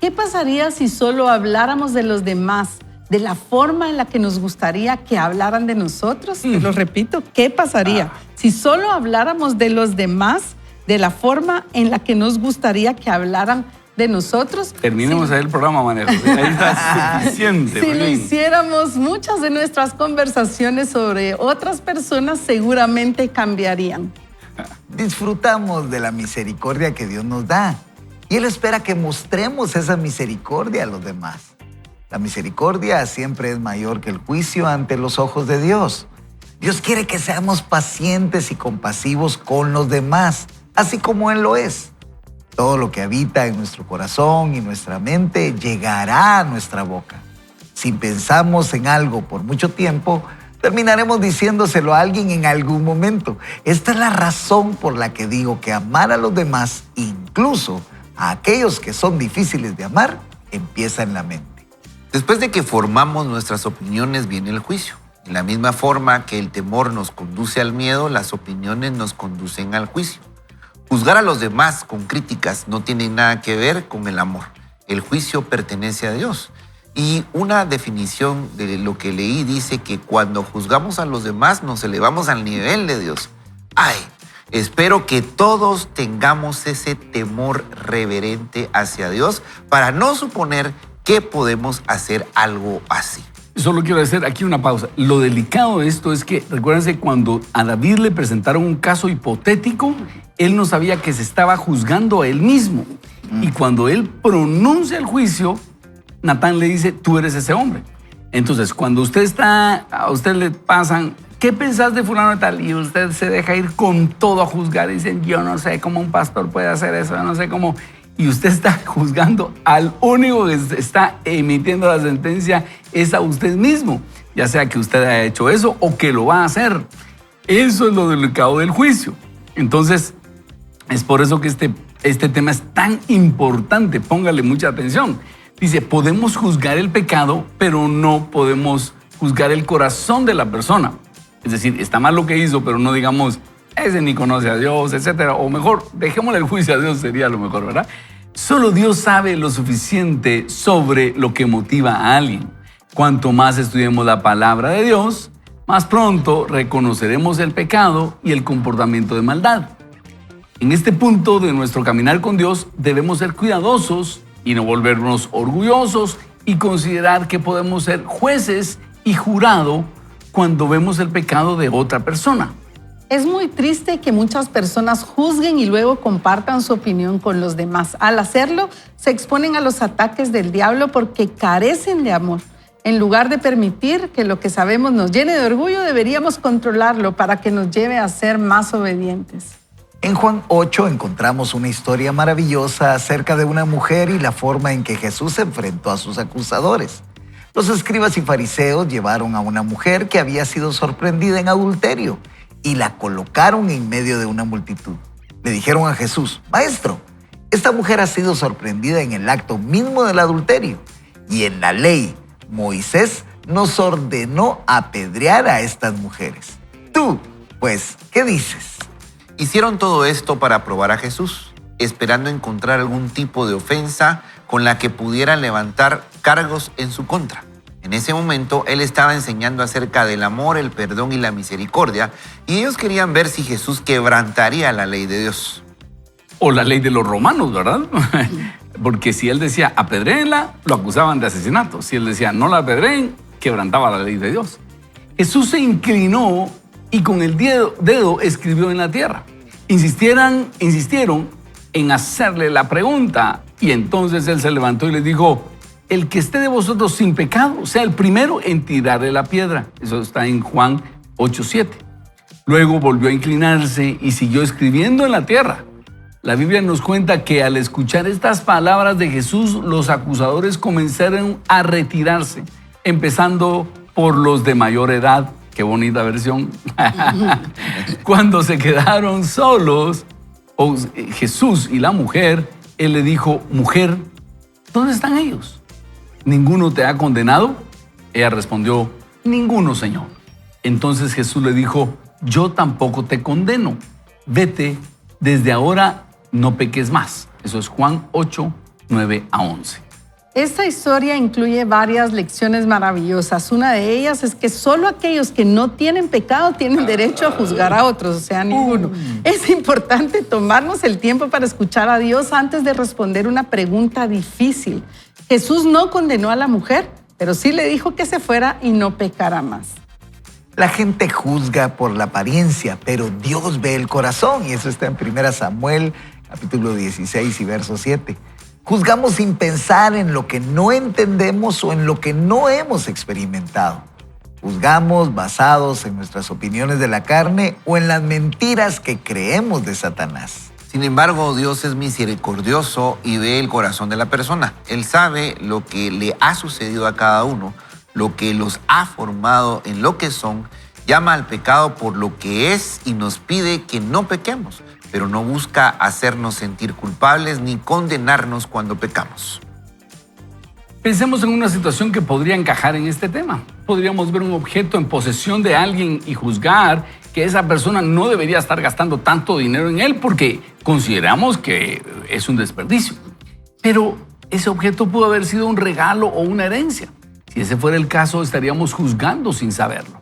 ¿Qué pasaría si solo habláramos de los demás de la forma en la que nos gustaría que hablaran de nosotros? Te lo repito, ¿qué pasaría si solo habláramos de los demás de la forma en la que nos gustaría que hablaran de nosotros? Terminemos ahí el programa, Manejo. Ahí está suficiente. Si lo hiciéramos, muchas de nuestras conversaciones sobre otras personas seguramente cambiarían. Disfrutamos de la misericordia que Dios nos da y Él espera que mostremos esa misericordia a los demás. La misericordia siempre es mayor que el juicio ante los ojos de Dios. Dios quiere que seamos pacientes y compasivos con los demás, así como Él lo es. Todo lo que habita en nuestro corazón y nuestra mente llegará a nuestra boca. Si pensamos en algo por mucho tiempo, terminaremos diciéndoselo a alguien en algún momento. Esta es la razón por la que digo que amar a los demás, incluso a aquellos que son difíciles de amar, empieza en la mente. Después de que formamos nuestras opiniones, viene el juicio. De la misma forma que el temor nos conduce al miedo, las opiniones nos conducen al juicio. Juzgar a los demás con críticas no tiene nada que ver con el amor. El juicio pertenece a Dios. Y una definición de lo que leí dice que cuando juzgamos a los demás nos elevamos al nivel de Dios. ¡Ay! Espero que todos tengamos ese temor reverente hacia Dios para no suponer que podemos hacer algo así. Solo quiero hacer aquí una pausa. Lo delicado de esto es que, recuérdense, cuando a David le presentaron un caso hipotético, él no sabía que se estaba juzgando a él mismo. Y cuando él pronuncia el juicio, Natán le dice, tú eres ese hombre. Entonces, cuando a usted le pasan, ¿qué pensás de fulano y tal? Y usted se deja ir con todo a juzgar y dicen, yo no sé cómo un pastor puede hacer eso, yo no sé cómo. Y usted está juzgando al único que está emitiendo la sentencia es a usted mismo, ya sea que usted haya hecho eso o que lo va a hacer. Eso es lo delicado del juicio. Entonces, es por eso que este tema es tan importante. Póngale mucha atención. Dice, podemos juzgar el pecado, pero no podemos juzgar el corazón de la persona. Es decir, está mal lo que hizo, pero no digamos, ese ni conoce a Dios, etc. O mejor, dejémosle el juicio a Dios, sería lo mejor, ¿verdad? Solo Dios sabe lo suficiente sobre lo que motiva a alguien. Cuanto más estudiemos la palabra de Dios, más pronto reconoceremos el pecado y el comportamiento de maldad. En este punto de nuestro caminar con Dios, debemos ser cuidadosos y no volvernos orgullosos y considerar que podemos ser jueces y jurado cuando vemos el pecado de otra persona. Es muy triste que muchas personas juzguen y luego compartan su opinión con los demás. Al hacerlo, se exponen a los ataques del diablo porque carecen de amor. En lugar de permitir que lo que sabemos nos llene de orgullo, deberíamos controlarlo para que nos lleve a ser más obedientes. En Juan 8 encontramos una historia maravillosa acerca de una mujer y la forma en que Jesús se enfrentó a sus acusadores. Los escribas y fariseos llevaron a una mujer que había sido sorprendida en adulterio y la colocaron en medio de una multitud. Le dijeron a Jesús, Maestro, esta mujer ha sido sorprendida en el acto mismo del adulterio y en la ley Moisés nos ordenó apedrear a estas mujeres. Tú, pues, ¿qué dices? Hicieron todo esto para probar a Jesús, esperando encontrar algún tipo de ofensa con la que pudieran levantar cargos en su contra. En ese momento, él estaba enseñando acerca del amor, el perdón y la misericordia, y ellos querían ver si Jesús quebrantaría la ley de Dios. O la ley de los romanos, ¿verdad? Porque si él decía apedréenla, lo acusaban de asesinato. Si él decía no la apedreen, quebrantaba la ley de Dios. Jesús se inclinó y con el dedo escribió en la tierra. Insistieron en hacerle la pregunta y entonces él se levantó y les dijo: el que esté de vosotros sin pecado sea el primero en tirarle la piedra. Eso está en Juan 8:7. Luego volvió a inclinarse y siguió escribiendo en la tierra. La Biblia nos cuenta que al escuchar estas palabras de Jesús, los acusadores comenzaron a retirarse, empezando por los de mayor edad. Qué bonita versión. Cuando se quedaron solos, Jesús y la mujer, él le dijo: mujer, ¿dónde están ellos? ¿Ninguno te ha condenado? Ella respondió: ninguno, Señor. Entonces Jesús le dijo: yo tampoco te condeno. Vete, desde ahora no peques más. Eso es Juan 8, 9 a 11. Esta historia incluye varias lecciones maravillosas. Una de ellas es que solo aquellos que no tienen pecado tienen derecho a juzgar a otros, o sea, ninguno. Es importante tomarnos el tiempo para escuchar a Dios antes de responder una pregunta difícil. Jesús no condenó a la mujer, pero sí le dijo que se fuera y no pecara más. La gente juzga por la apariencia, pero Dios ve el corazón, y eso está en 1 Samuel, capítulo 16 y verso 7. Juzgamos sin pensar en lo que no entendemos o en lo que no hemos experimentado. Juzgamos basados en nuestras opiniones de la carne o en las mentiras que creemos de Satanás. Sin embargo, Dios es misericordioso y ve el corazón de la persona. Él sabe lo que le ha sucedido a cada uno, lo que los ha formado en lo que son, llama al pecado por lo que es y nos pide que no pequemos, pero no busca hacernos sentir culpables ni condenarnos cuando pecamos. Pensemos en una situación que podría encajar en este tema. Podríamos ver un objeto en posesión de alguien y juzgar que esa persona no debería estar gastando tanto dinero en él porque consideramos que es un desperdicio. Pero ese objeto pudo haber sido un regalo o una herencia. Si ese fuera el caso, estaríamos juzgando sin saberlo.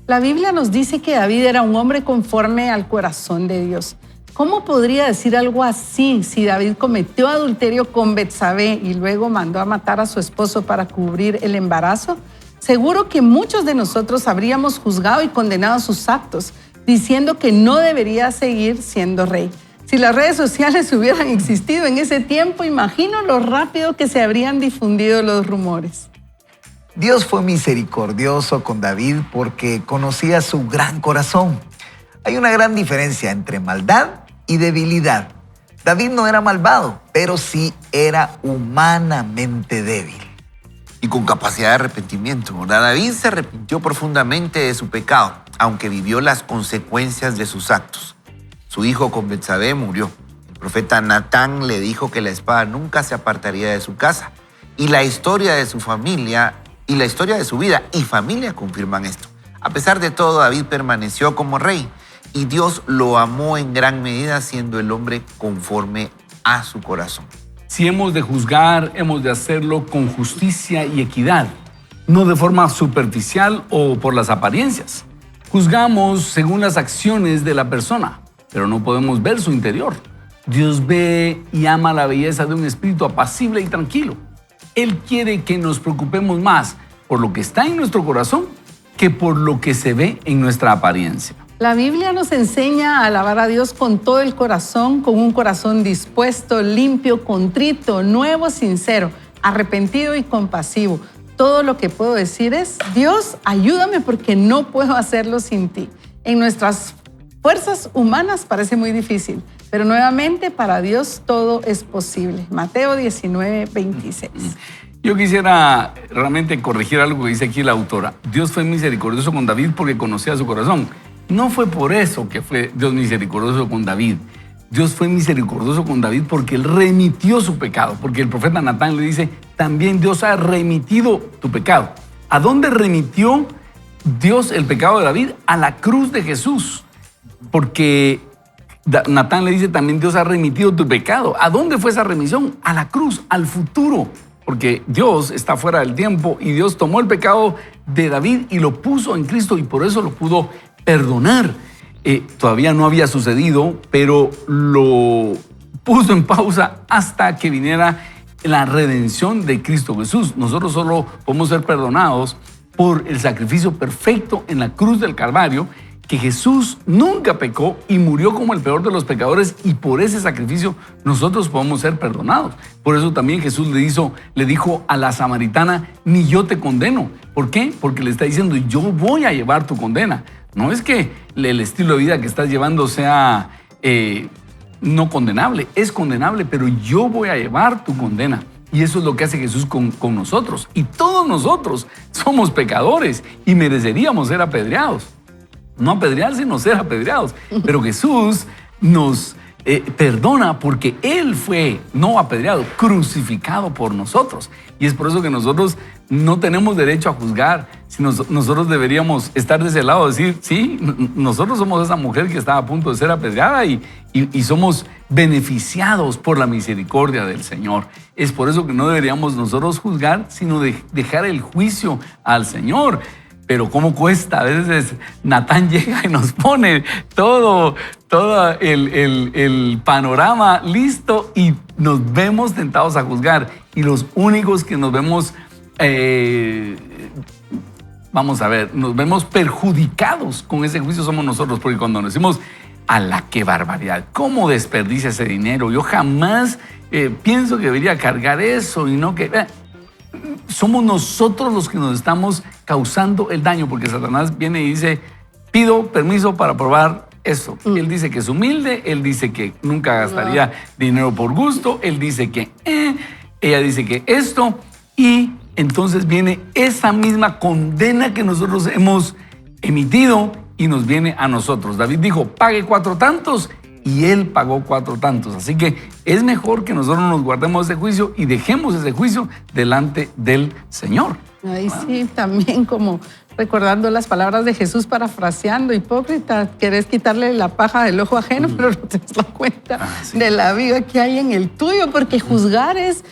La Biblia nos dice que David era un hombre conforme al corazón de Dios. ¿Cómo podría decir algo así si David cometió adulterio con Betsabé y luego mandó a matar a su esposo para cubrir el embarazo? Seguro que muchos de nosotros habríamos juzgado y condenado sus actos, diciendo que no debería seguir siendo rey. Si las redes sociales hubieran existido en ese tiempo, imagino lo rápido que se habrían difundido los rumores. Dios fue misericordioso con David porque conocía su gran corazón. Hay una gran diferencia entre maldad y debilidad. David no era malvado, pero sí era humanamente débil. Y con capacidad de arrepentimiento. David se arrepintió profundamente de su pecado, aunque vivió las consecuencias de sus actos. Su hijo con Betsabé murió. El profeta Natán le dijo que la espada nunca se apartaría de su casa. Y la historia de su familia y la historia de su vida y familia confirman esto. A pesar de todo, David permaneció como rey y Dios lo amó en gran medida, siendo el hombre conforme a su corazón. Si hemos de juzgar, hemos de hacerlo con justicia y equidad, no de forma superficial o por las apariencias. Juzgamos según las acciones de la persona, pero no podemos ver su interior. Dios ve y ama la belleza de un espíritu apacible y tranquilo. Él quiere que nos preocupemos más por lo que está en nuestro corazón que por lo que se ve en nuestra apariencia. La Biblia nos enseña a alabar a Dios con todo el corazón, con un corazón dispuesto, limpio, contrito, nuevo, sincero, arrepentido y compasivo. Todo lo que puedo decir es: Dios, ayúdame porque no puedo hacerlo sin ti. En nuestras fuerzas humanas parece muy difícil, pero nuevamente para Dios todo es posible. Mateo 19, 26. Yo quisiera realmente corregir algo que dice aquí la autora. Dios fue misericordioso con David porque conocía su corazón. No fue por eso que fue Dios misericordioso con David. Dios fue misericordioso con David porque él remitió su pecado. Porque el profeta Natán le dice, también Dios ha remitido tu pecado. ¿A dónde remitió Dios el pecado de David? A la cruz de Jesús. Porque Natán le dice, también Dios ha remitido tu pecado. ¿A dónde fue esa remisión? A la cruz, al futuro. Porque Dios está fuera del tiempo y Dios tomó el pecado de David y lo puso en Cristo y por eso lo pudo perdonar. Todavía no había sucedido, pero lo puso en pausa hasta que viniera la redención de Cristo Jesús. Nosotros solo podemos ser perdonados por el sacrificio perfecto en la cruz del Calvario, que Jesús nunca pecó y murió como el peor de los pecadores, y por ese sacrificio nosotros podemos ser perdonados. Por eso también Jesús le dijo a la samaritana, ni yo te condeno. ¿Por qué? Porque le está diciendo, yo voy a llevar tu condena. No es que el estilo de vida que estás llevando sea no condenable, es condenable, pero yo voy a llevar tu condena. Y eso es lo que hace Jesús con nosotros. Y todos nosotros somos pecadores y mereceríamos ser apedreados. No apedrear, sino ser apedreados. Pero Jesús nos perdona porque Él fue, no apedreado, crucificado por nosotros. Y es por eso que nosotros no tenemos derecho a juzgar. Sino nosotros deberíamos estar de ese lado, decir, sí, nosotros somos esa mujer que estaba a punto de ser apedreada y somos beneficiados por la misericordia del Señor. Es por eso que no deberíamos nosotros juzgar, sino dejar el juicio al Señor. Pero cómo cuesta, a veces Natán llega y nos pone todo el panorama listo y nos vemos tentados a juzgar. Y los únicos que nos vemos, nos vemos perjudicados con ese juicio somos nosotros, porque cuando nos decimos, ¡ala, qué barbaridad! ¿Cómo desperdicia ese dinero? Yo jamás pienso que debería cargar eso y no que... somos nosotros los que nos estamos causando el daño, porque Satanás viene y dice, pido permiso para probar eso. Él dice que es humilde, él dice que nunca gastaría dinero por gusto, él dice que ella dice que esto, y entonces viene esa misma condena que nosotros hemos emitido y nos viene a nosotros. David dijo, pague 4 tantos, y él pagó 4 tantos. Así que es mejor que nosotros nos guardemos ese juicio y dejemos ese juicio delante del Señor. Ahí sí, también como recordando las palabras de Jesús, parafraseando, hipócrita, querés quitarle la paja del ojo ajeno, pero no te das la cuenta de la viga que hay en el tuyo, porque juzgar es...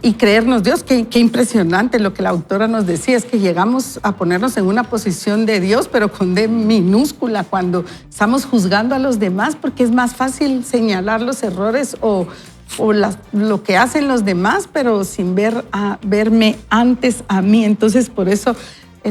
y creernos Dios, qué impresionante lo que la autora nos decía, es que llegamos a ponernos en una posición de Dios, pero con D minúscula, cuando estamos juzgando a los demás, porque es más fácil señalar los errores o lo que hacen los demás, pero sin verme antes a mí. Entonces, por eso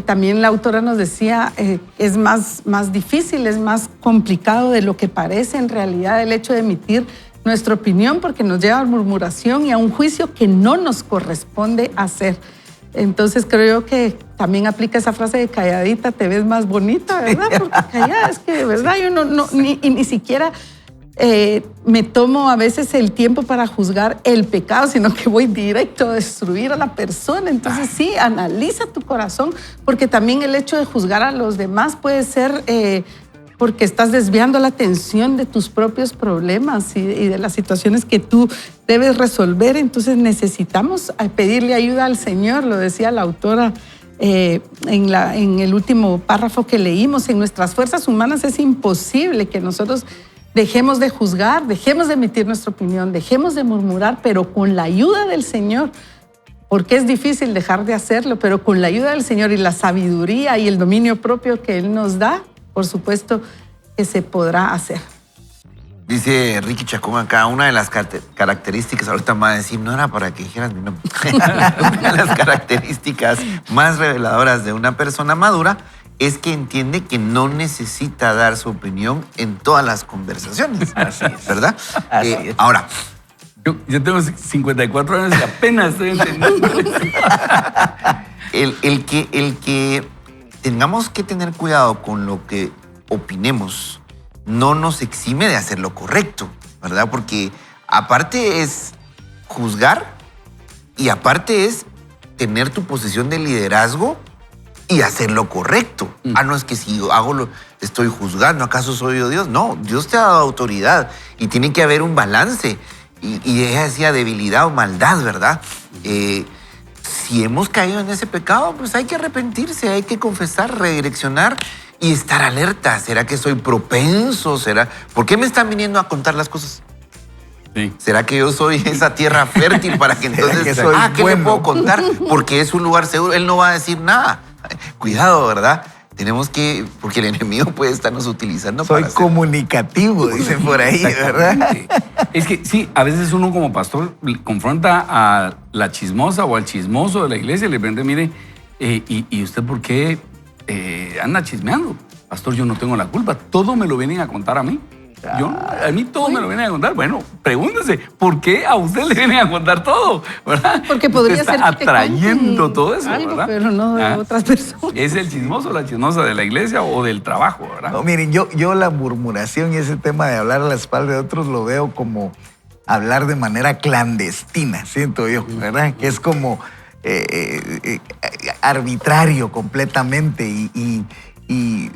también la autora nos decía, es más difícil, es más complicado de lo que parece en realidad el hecho de emitir nuestra opinión, porque nos lleva a murmuración y a un juicio que no nos corresponde hacer. Entonces creo que también aplica esa frase de calladita te ves más bonita, ¿verdad? Porque callada es que de verdad yo ni siquiera me tomo a veces el tiempo para juzgar el pecado, sino que voy directo a destruir a la persona. Entonces sí, analiza tu corazón, porque también el hecho de juzgar a los demás puede ser... porque estás desviando la atención de tus propios problemas y de las situaciones que tú debes resolver. Entonces necesitamos pedirle ayuda al Señor, lo decía la autora en el último párrafo que leímos. En nuestras fuerzas humanas es imposible que nosotros dejemos de juzgar, dejemos de emitir nuestra opinión, dejemos de murmurar, pero con la ayuda del Señor, porque es difícil dejar de hacerlo, pero con la ayuda del Señor y la sabiduría y el dominio propio que Él nos da, por supuesto que se podrá hacer. Dice Ricky Chacón acá, una de las características, ahorita me va a decir, no era para que dijeras mi nombre, una de las características más reveladoras de una persona madura es que entiende que no necesita dar su opinión en todas las conversaciones. Así es. ¿Verdad? Así es. Ahora, yo tengo 54 años y apenas estoy entendiendo. el que tengamos que tener cuidado con lo que opinemos no nos exime de hacer lo correcto, ¿verdad? Porque aparte es juzgar y aparte es tener tu posición de liderazgo y hacer lo correcto. No es que si estoy juzgando, ¿acaso soy yo Dios? No, Dios te ha dado autoridad y tiene que haber un balance. Y ella decía debilidad o maldad, ¿verdad? Si hemos caído en ese pecado, pues hay que arrepentirse, hay que confesar, redireccionar y estar alerta. ¿Será que soy propenso? ¿Por qué me están viniendo a contar las cosas? Sí. ¿Será que yo soy esa tierra fértil para que entonces... ¿qué le puedo contar? Porque es un lugar seguro. Él no va a decir nada. Cuidado, ¿verdad? Tenemos que... Porque el enemigo puede estarnos utilizando soy para comunicativo, dicen por ahí, ¿verdad? Es que sí, a veces uno como pastor confronta a la chismosa o al chismoso de la iglesia y le pregunta, mire, ¿Y usted por qué anda chismeando? Pastor, yo no tengo la culpa. Todo me lo vienen a contar a mí. A mí todo me lo vienen a contar. Bueno, pregúntese, ¿por qué a usted le vienen a contar todo? ¿Verdad? Porque podría usted ser está que te atrayendo cuenten todo eso, algo, ¿verdad? pero no de otras personas. Es el chismoso, la chismosa de la iglesia o del trabajo, ¿verdad? No, miren, yo la murmuración y ese tema de hablar a la espalda de otros lo veo como hablar de manera clandestina, siento yo, ¿verdad? Que es como arbitrario completamente y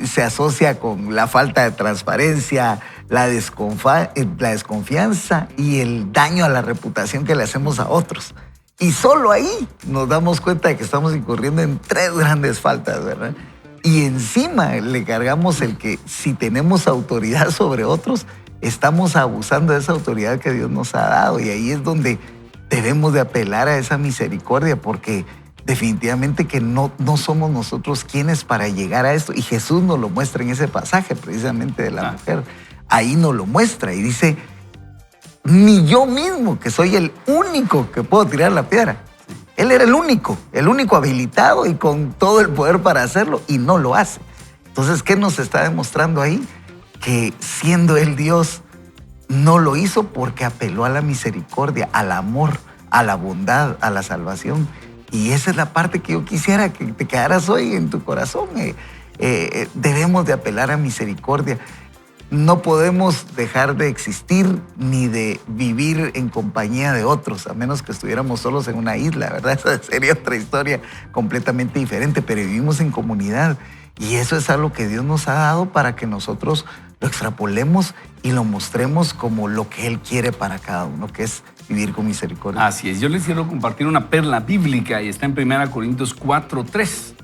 se asocia con la falta de transparencia, la desconfianza y el daño a la reputación que le hacemos a otros. Y solo ahí nos damos cuenta de que estamos incurriendo en 3 grandes faltas, ¿verdad? Y encima le cargamos el que si tenemos autoridad sobre otros, estamos abusando de esa autoridad que Dios nos ha dado. Y ahí es donde debemos de apelar a esa misericordia, porque definitivamente que no somos nosotros quienes para llegar a esto. Y Jesús nos lo muestra en ese pasaje precisamente de la mujer. Ahí nos lo muestra y dice, ni yo mismo, que soy el único que puedo tirar la piedra. Él era el único habilitado y con todo el poder para hacerlo, y no lo hace. Entonces, ¿qué nos está demostrando ahí? Que siendo él Dios, no lo hizo porque apeló a la misericordia, al amor, a la bondad, a la salvación. Y esa es la parte que yo quisiera que te quedaras hoy en tu corazón. Debemos de apelar a misericordia. No podemos dejar de existir ni de vivir en compañía de otros, a menos que estuviéramos solos en una isla, ¿verdad? Esa sería otra historia completamente diferente, pero vivimos en comunidad. Y eso es algo que Dios nos ha dado para que nosotros lo extrapolemos y lo mostremos como lo que Él quiere para cada uno, que es vivir con misericordia. Así es. Yo les quiero compartir una perla bíblica y está en 1 Corintios 4:3.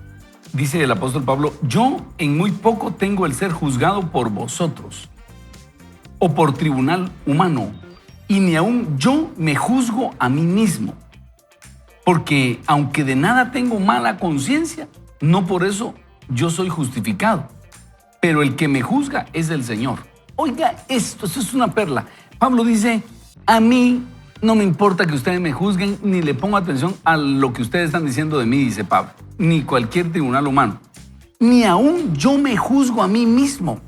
Dice el apóstol Pablo, yo en muy poco tengo el ser juzgado por vosotros o por tribunal humano, y ni aún yo me juzgo a mí mismo, porque aunque de nada tengo mala conciencia, no por eso yo soy justificado, pero el que me juzga es el Seño. Oiga esto es una perla. Pablo dice, a mí no me importa que ustedes me juzguen, ni le pongo atención a lo que ustedes están diciendo de mí, dice Pablo, ni cualquier tribunal humano. Ni aún yo me juzgo a mí mismo.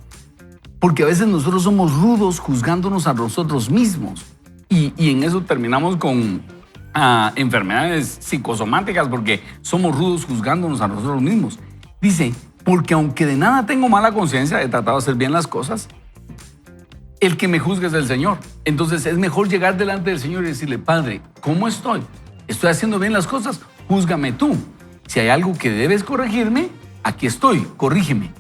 Porque a veces nosotros somos rudos juzgándonos a nosotros mismos. Y en eso terminamos con enfermedades psicosomáticas, porque somos rudos juzgándonos a nosotros mismos. Dice, porque aunque de nada tengo mala conciencia, he tratado de hacer bien las cosas, el que me juzga es el Señor. Entonces es mejor llegar delante del Señor y decirle, Padre, ¿cómo estoy? ¿Estoy haciendo bien las cosas? Júzgame tú. Si hay algo que debes corregirme, aquí estoy, corrígeme.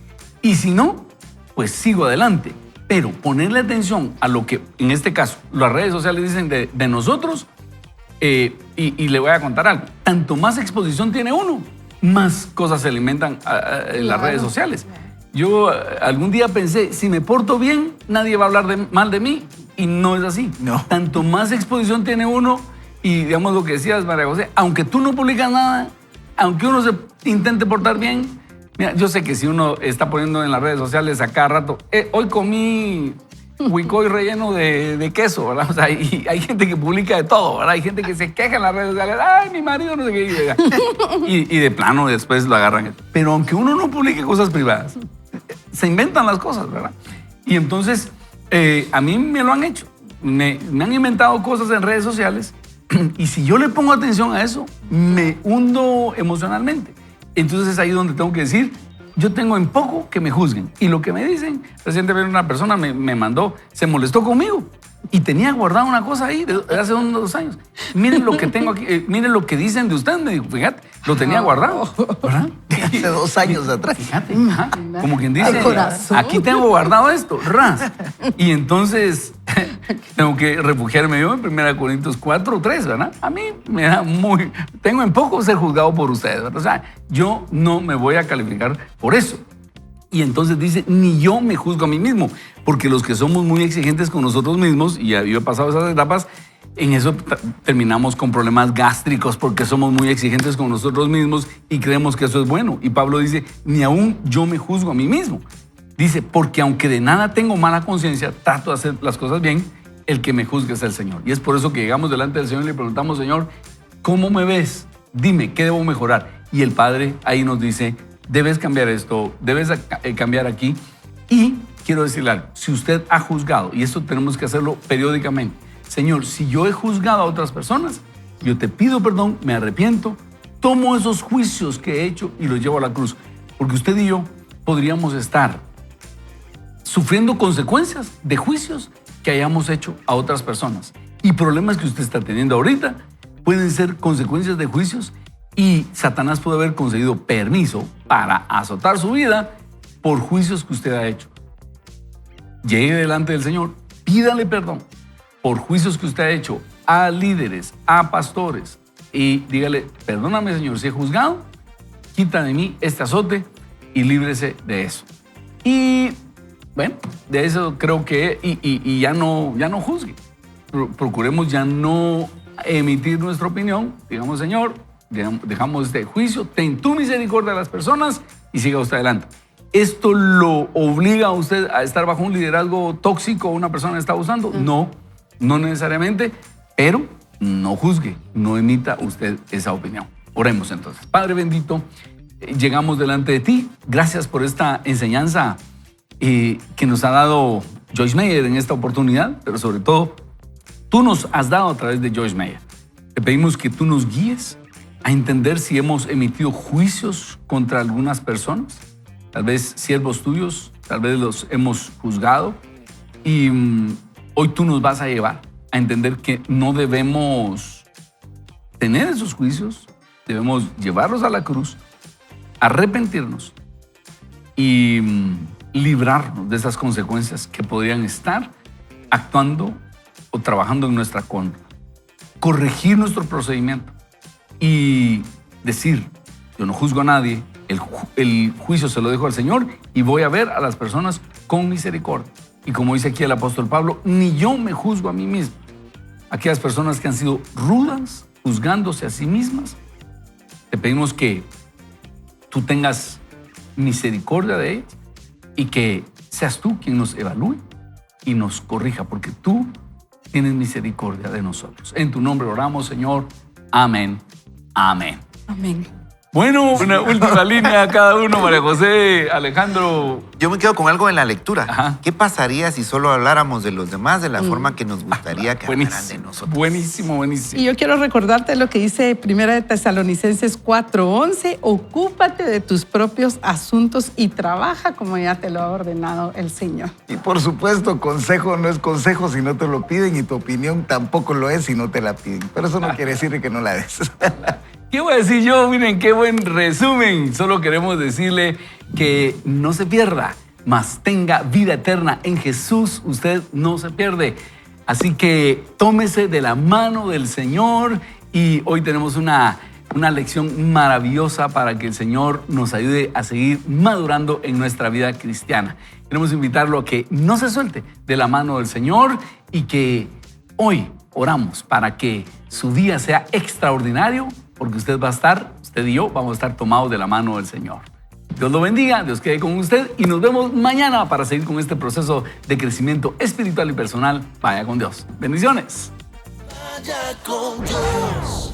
Y si no, pues sigo adelante. Pero ponerle atención a lo que, en este caso, las redes sociales dicen de nosotros, y le voy a contar algo. Tanto más exposición tiene uno, más cosas se alimentan en las redes sociales. Yo algún día pensé, si me porto bien, nadie va a hablar mal de mí, y no es así. No. Tanto más exposición tiene uno, y digamos lo que decías, María José, aunque tú no publicas nada, aunque uno se intente portar bien, mira, yo sé que si uno está poniendo en las redes sociales a cada rato, hoy comí huicoy relleno de queso, ¿verdad? O sea, y hay gente que publica de todo, ¿verdad? Hay gente que se queja en las redes sociales, ay, mi marido no sé qué, y de plano después lo agarran. Pero aunque uno no publique cosas privadas, se inventan las cosas, ¿verdad? Y entonces, a mí me lo han hecho. Me han inventado cosas en redes sociales, y si yo le pongo atención a eso, me hundo emocionalmente. Entonces es ahí donde tengo que decir, yo tengo en poco que me juzguen. Y lo que me dicen, recientemente una persona me mandó, se molestó conmigo y tenía guardado una cosa ahí de hace unos 2 años. Miren lo que tengo aquí, miren lo que dicen de usted, me dijo, fíjate, lo tenía guardado, ¿verdad? Hace 2 años atrás. Fíjate, como quien dice, Ay, corazón. aquí tengo guardado esto, ras. Y entonces tengo que refugiarme yo en 1 Corintios 4:3, ¿verdad? A mí me da tengo en poco ser juzgado por ustedes, ¿verdad? O sea, yo no me voy a calificar por eso. Y entonces dice, ni yo me juzgo a mí mismo, porque los que somos muy exigentes con nosotros mismos, y yo he pasado esas etapas, en eso terminamos con problemas gástricos, porque somos muy exigentes con nosotros mismos y creemos que eso es bueno. Y Pablo dice, ni aún yo me juzgo a mí mismo. Dice, porque aunque de nada tengo mala conciencia, trato de hacer las cosas bien, el que me juzgue es el Señor. Y es por eso que llegamos delante del Señor y le preguntamos, Señor, ¿cómo me ves? Dime, ¿qué debo mejorar? y el Padre ahí nos dice, debes cambiar esto, debes cambiar aquí. Y quiero decirle algo, si usted ha juzgado, y esto tenemos que hacerlo periódicamente, Señor, si yo he juzgado a otras personas, yo te pido perdón, me arrepiento, tomo esos juicios que he hecho y los llevo a la cruz. Porque usted y yo podríamos estar sufriendo consecuencias de juicios que hayamos hecho a otras personas. Y problemas que usted está teniendo ahorita pueden ser consecuencias de juicios y Satanás puede haber conseguido permiso para azotar su vida por juicios que usted ha hecho. Llegue delante del Señor, pídale perdón por juicios que usted ha hecho a líderes, a pastores y dígale, perdóname Señor si he juzgado, quita de mí este azote y líbrese de eso. Y bueno, de eso creo que, y ya no juzgue. Procuremos ya no emitir nuestra opinión. Digamos, Señor, dejamos este juicio, ten tu misericordia de las personas y siga usted adelante. ¿Esto lo obliga a usted a estar bajo un liderazgo tóxico o una persona está abusando? No, no necesariamente, pero no juzgue, no emita usted esa opinión. Oremos entonces. Padre bendito, llegamos delante de ti. Gracias por esta enseñanza que nos ha dado Joyce Meyer en esta oportunidad, pero sobre todo, tú nos has dado a través de Joyce Meyer. Te pedimos que tú nos guíes a entender si hemos emitido juicios contra algunas personas, tal vez siervos tuyos, tal vez los hemos juzgado, y hoy tú nos vas a llevar a entender que no debemos tener esos juicios, debemos llevarlos a la cruz, arrepentirnos y librarnos de esas consecuencias que podrían estar actuando o trabajando en nuestra contra. Corregir nuestro procedimiento y decir, yo no juzgo a nadie, el juicio se lo dejo al Señor y voy a ver a las personas con misericordia. Y como dice aquí el apóstol Pablo, ni yo me juzgo a mí mismo. Aquellas personas que han sido rudas, juzgándose a sí mismas, te pedimos que tú tengas misericordia de ellas y que seas tú quien nos evalúe y nos corrija, porque tú tienes misericordia de nosotros. En tu nombre oramos, Señor. Amén. Amén. Amén. Bueno, una última línea a cada uno, María José, Alejandro. Yo me quedo con algo en la lectura. Ajá. ¿Qué pasaría si solo habláramos de los demás de la forma que nos gustaría que hablaran de nosotros? Buenísimo, buenísimo. Y yo quiero recordarte lo que dice 1 de Tesalonicenses 4:11, ocúpate de tus propios asuntos y trabaja como ya te lo ha ordenado el Señor. Y por supuesto, consejo no es consejo si no te lo piden y tu opinión tampoco lo es si no te la piden. Pero eso no quiere decir que no la des. ¿Qué voy a decir yo? Miren, qué buen resumen. Solo queremos decirle que no se pierda, mas tenga vida eterna. En Jesús usted no se pierde. Así que tómese de la mano del Señor y hoy tenemos una lección maravillosa para que el Señor nos ayude a seguir madurando en nuestra vida cristiana. Queremos invitarlo a que no se suelte de la mano del Señor y que hoy oramos para que su día sea extraordinario, porque usted y yo vamos a estar tomados de la mano del Señor. Dios lo bendiga, Dios quede con usted y nos vemos mañana para seguir con este proceso de crecimiento espiritual y personal. Vaya con Dios. Bendiciones. Vaya con Dios.